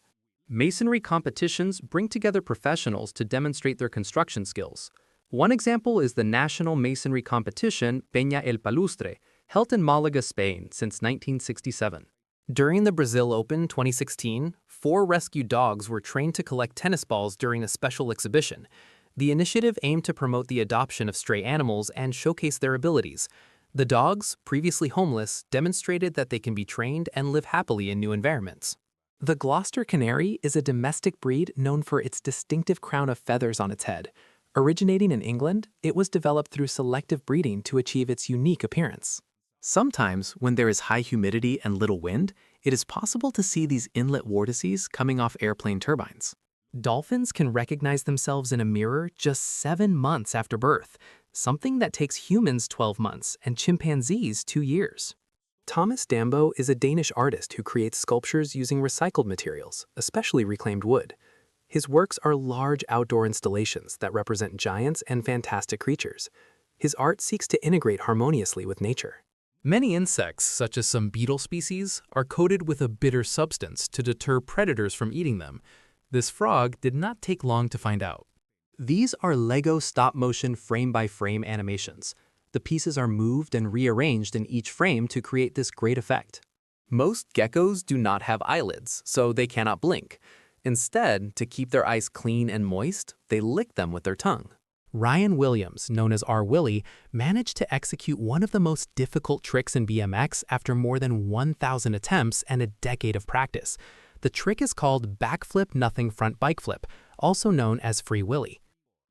Masonry competitions bring together professionals to demonstrate their construction skills. One example is the National Masonry Competition Peña el Palustre, held in Malaga, Spain since 1967. During the Brazil Open 2016, 4 rescue dogs were trained to collect tennis balls during a special exhibition. The initiative aimed to promote the adoption of stray animals and showcase their abilities. The dogs, previously homeless, demonstrated that they can be trained and live happily in new environments. The Gloucester Canary is a domestic breed known for its distinctive crown of feathers on its head. Originating in England, it was developed through selective breeding to achieve its unique appearance. Sometimes, when there is high humidity and little wind, it is possible to see these inlet vortices coming off airplane turbines. Dolphins can recognize themselves in a mirror just 7 months after birth, something that takes humans 12 months and chimpanzees 2 years. Thomas Dambo is a Danish artist who creates sculptures using recycled materials, especially reclaimed wood. His works are large outdoor installations that represent giants and fantastic creatures. His art seeks to integrate harmoniously with nature. Many insects, such as some beetle species, are coated with a bitter substance to deter predators from eating them. This frog did not take long to find out. These are Lego stop-motion frame-by-frame animations. The pieces are moved and rearranged in each frame to create this great effect. Most geckos do not have eyelids, so they cannot blink. Instead, to keep their eyes clean and moist, they lick them with their tongue. Ryan Williams, known as R. Willie, managed to execute one of the most difficult tricks in BMX after more than 1,000 attempts and a decade of practice. The trick is called backflip nothing front bike flip, also known as Free Willy.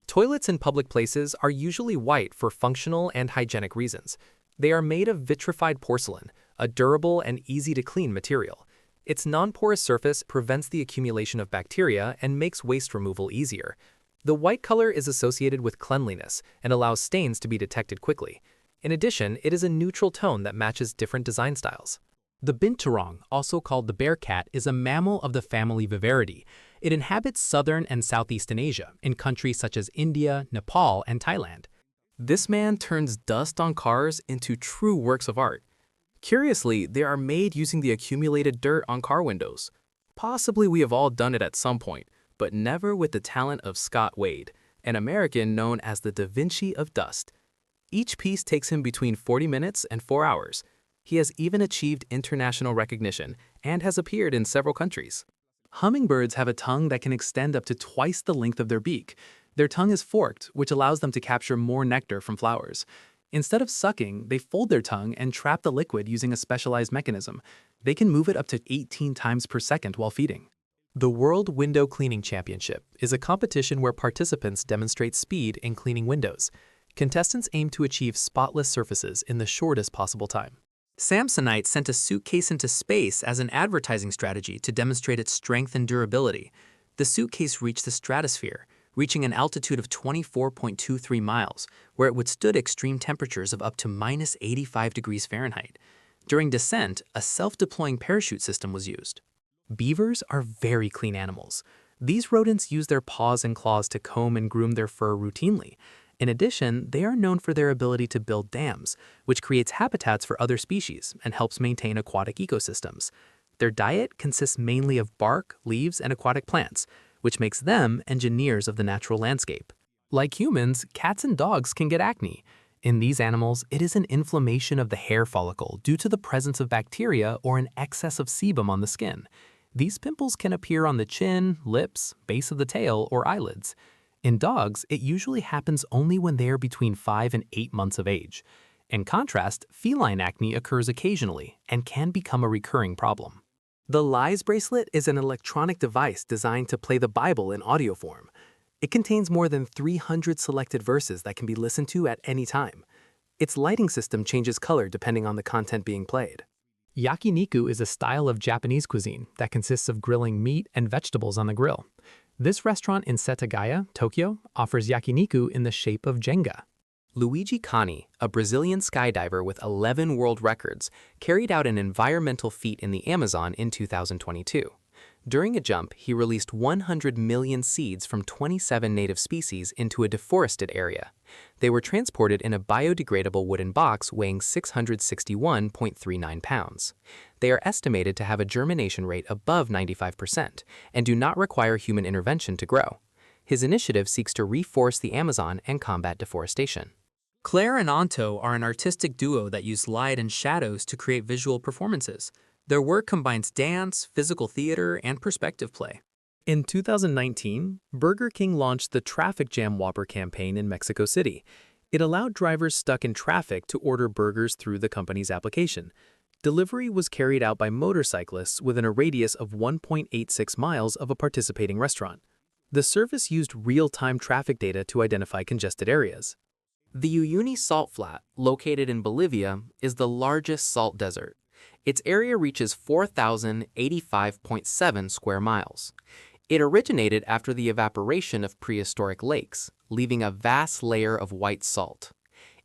Toilets in public places are usually white for functional and hygienic reasons. They are made of vitrified porcelain, a durable and easy-to-clean material. Its non-porous surface prevents the accumulation of bacteria and makes waste removal easier. The white color is associated with cleanliness and allows stains to be detected quickly. In addition, it is a neutral tone that matches different design styles. The binturong, also called the bear cat, is a mammal of the family Vivaridae. It inhabits southern and southeastern Asia, in countries such as India, Nepal, and Thailand. This man turns dust on cars into true works of art. Curiously, they are made using the accumulated dirt on car windows. Possibly we have all done it at some point, but never with the talent of Scott Wade, an American known as the Da Vinci of dust. Each piece takes him between 40 minutes and 4 hours. He has even achieved international recognition and has appeared in several countries. Hummingbirds have a tongue that can extend up to twice the length of their beak. Their tongue is forked, which allows them to capture more nectar from flowers. Instead of sucking, they fold their tongue and trap the liquid using a specialized mechanism. They can move it up to 18 times per second while feeding. The World Window Cleaning Championship is a competition where participants demonstrate speed in cleaning windows. Contestants aim to achieve spotless surfaces in the shortest possible time. Samsonite sent a suitcase into space as an advertising strategy to demonstrate its strength and durability. The suitcase reached the stratosphere, reaching an altitude of 24.23 miles, where it withstood extreme temperatures of up to minus 85 degrees Fahrenheit. During descent, a self-deploying parachute system was used. Beavers are very clean animals. These rodents use their paws and claws to comb and groom their fur routinely. In addition, they are known for their ability to build dams, which creates habitats for other species and helps maintain aquatic ecosystems. Their diet consists mainly of bark, leaves, and aquatic plants, which makes them engineers of the natural landscape. Like humans, cats and dogs can get acne. In these animals, it is an inflammation of the hair follicle due to the presence of bacteria or an excess of sebum on the skin. These pimples can appear on the chin, lips, base of the tail, or eyelids. In dogs, it usually happens only when they are between 5 and 8 months of age. In contrast, feline acne occurs occasionally and can become a recurring problem. The Lies bracelet is an electronic device designed to play the Bible in audio form. It contains more than 300 selected verses that can be listened to at any time. Its lighting system changes color depending on the content being played. Yakiniku is a style of Japanese cuisine that consists of grilling meat and vegetables on the grill. This restaurant in Setagaya, Tokyo, offers yakiniku in the shape of Jenga. Luigi Cani, a Brazilian skydiver with 11 world records, carried out an environmental feat in the Amazon in 2022. During a jump, he released 100 million seeds from 27 native species into a deforested area. They were transported in a biodegradable wooden box weighing 661.39 pounds. They are estimated to have a germination rate above 95% and do not require human intervention to grow. His initiative seeks to reforest the Amazon and combat deforestation. Claire and Anto are an artistic duo that use light and shadows to create visual performances. Their work combines dance, physical theater, and perspective play. In 2019, Burger King launched the Traffic Jam Whopper campaign in Mexico City. It allowed drivers stuck in traffic to order burgers through the company's application. Delivery was carried out by motorcyclists within a radius of 1.86 miles of a participating restaurant. The service used real-time traffic data to identify congested areas. The Uyuni Salt Flat, located in Bolivia, is the largest salt desert. Its area reaches 4,085.7 square miles. It originated after the evaporation of prehistoric lakes, leaving a vast layer of white salt.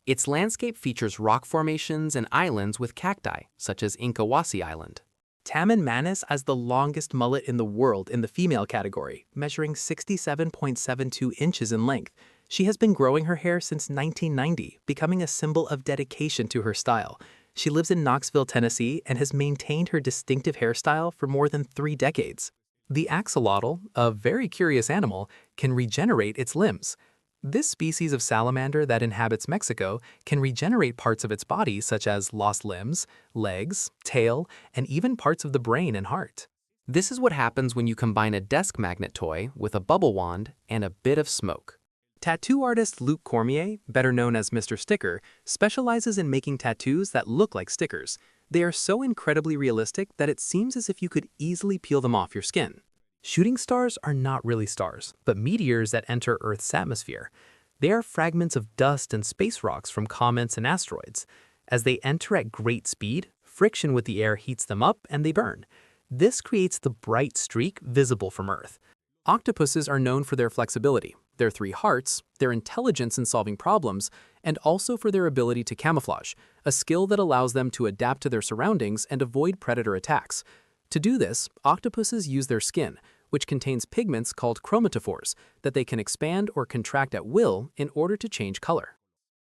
Its landscape features rock formations and islands with cacti, such as Inkawasi Island. Taman Manis has the longest mullet in the world in the female category, measuring 67.72 inches in length. She has been growing her hair since 1990, becoming a symbol of dedication to her style. She lives in Knoxville, Tennessee, and has maintained her distinctive hairstyle for more than 3 decades. The axolotl, a very curious animal, can regenerate its limbs. This species of salamander that inhabits Mexico can regenerate parts of its body such as lost limbs, legs, tail, and even parts of the brain and heart. This is what happens when you combine a desk magnet toy with a bubble wand and a bit of smoke. Tattoo artist Luc Cormier, better known as Mr. Sticker, specializes in making tattoos that look like stickers. They are so incredibly realistic that it seems as if you could easily peel them off your skin. Shooting stars are not really stars, but meteors that enter Earth's atmosphere. They are fragments of dust and space rocks from comets and asteroids. As they enter at great speed, friction with the air heats them up and they burn. This creates the bright streak visible from Earth. Octopuses are known for their flexibility, their 3 hearts, their intelligence in solving problems, and also for their ability to camouflage, a skill that allows them to adapt to their surroundings and avoid predator attacks. To do this, octopuses use their skin, which contains pigments called chromatophores that they can expand or contract at will in order to change color.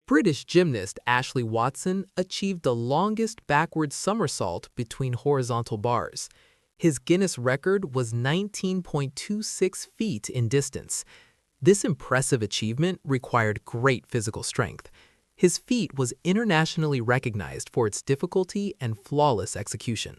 British gymnast Ashley Watson achieved the longest backward somersault between horizontal bars. His Guinness record was 19.26 feet in distance. This impressive achievement required great physical strength. His feat was internationally recognized for its difficulty and flawless execution.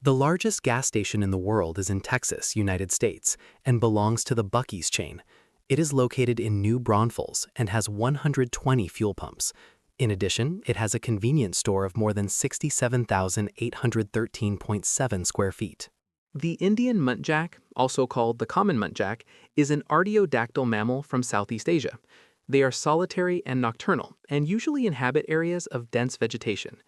The largest gas station in the world is in Texas, United States, and belongs to the Buc-ee's chain. It is located in New Braunfels and has 120 fuel pumps. In addition, it has a convenience store of more than 67,813.7 square feet. The Indian muntjac, also called the common muntjac, is an artiodactyl mammal from Southeast Asia. They are solitary and nocturnal, and usually inhabit areas of dense vegetation.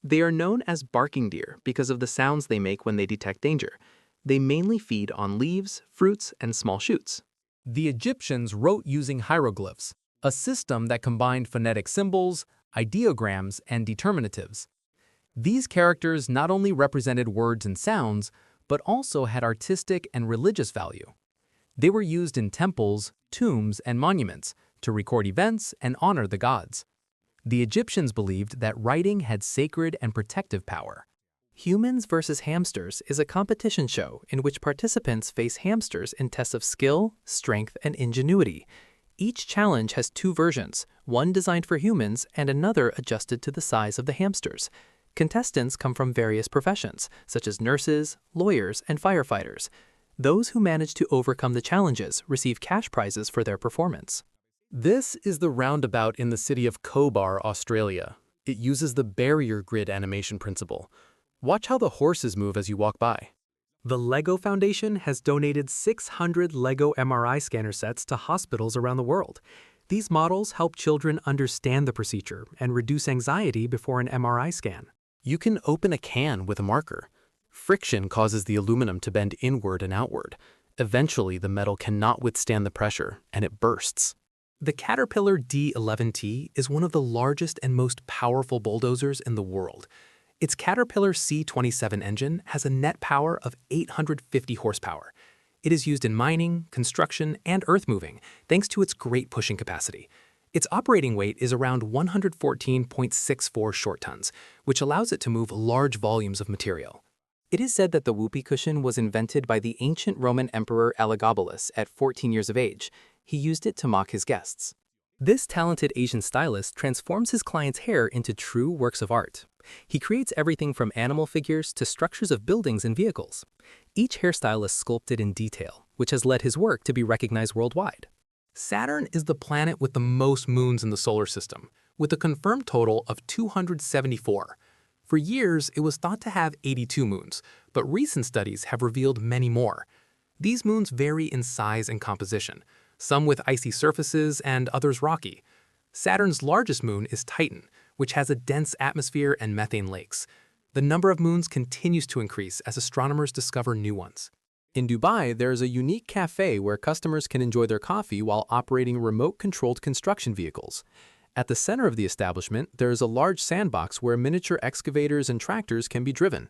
They are known as barking deer because of the sounds they make when they detect danger. They mainly feed on leaves, fruits, and small shoots. The Egyptians wrote using hieroglyphs, a system that combined phonetic symbols, ideograms, and determinatives. These characters not only represented words and sounds, but also had artistic and religious value. They were used in temples, tombs, and monuments to record events and honor the gods. The Egyptians believed that writing had sacred and protective power. Humans vs. Hamsters is a competition show in which participants face hamsters in tests of skill, strength, and ingenuity. Each challenge has 2 versions, one designed for humans and another adjusted to the size of the hamsters. Contestants come from various professions, such as nurses, lawyers, and firefighters. Those who manage to overcome the challenges receive cash prizes for their performance. This is the roundabout in the city of Cobar, Australia. It uses the barrier grid animation principle. Watch how the horses move as you walk by. The LEGO Foundation has donated 600 LEGO MRI scanner sets to hospitals around the world. These models help children understand the procedure and reduce anxiety before an MRI scan. You can open a can with a marker. Friction causes the aluminum to bend inward and outward. Eventually, the metal cannot withstand the pressure, and it bursts. The Caterpillar D11T is one of the largest and most powerful bulldozers in the world. Its Caterpillar C27 engine has a net power of 850 horsepower. It is used in mining, construction, and earth moving, thanks to its great pushing capacity. Its operating weight is around 114.64 short tons, which allows it to move large volumes of material. It is said that the whoopee cushion was invented by the ancient Roman emperor Elagabalus at 14 years of age. He used it to mock his guests. This talented Asian stylist transforms his clients' hair into true works of art. He creates everything from animal figures to structures of buildings and vehicles. Each hairstyle is sculpted in detail, which has led his work to be recognized worldwide. Saturn is the planet with the most moons in the solar system, with a confirmed total of 274. For years, it was thought to have 82 moons, but recent studies have revealed many more. These moons vary in size and composition, some with icy surfaces and others rocky. Saturn's largest moon is Titan, which has a dense atmosphere and methane lakes. The number of moons continues to increase as astronomers discover new ones. In Dubai, there is a unique cafe where customers can enjoy their coffee while operating remote-controlled construction vehicles. At the center of the establishment, there is a large sandbox where miniature excavators and tractors can be driven.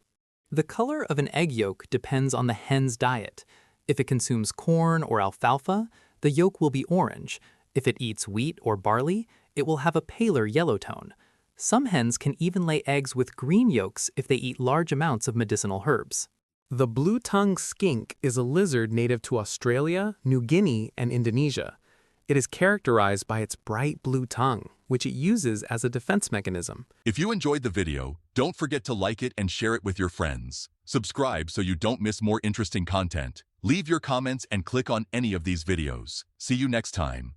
The color of an egg yolk depends on the hen's diet. If it consumes corn or alfalfa, the yolk will be orange. If it eats wheat or barley, it will have a paler yellow tone. Some hens can even lay eggs with green yolks if they eat large amounts of medicinal herbs. The blue-tongued skink is a lizard native to Australia, New Guinea, and Indonesia. It is characterized by its bright blue tongue, which it uses as a defense mechanism. If you enjoyed the video, don't forget to like it and share it with your friends. Subscribe so you don't miss more interesting content. Leave your comments and click on any of these videos. See you next time.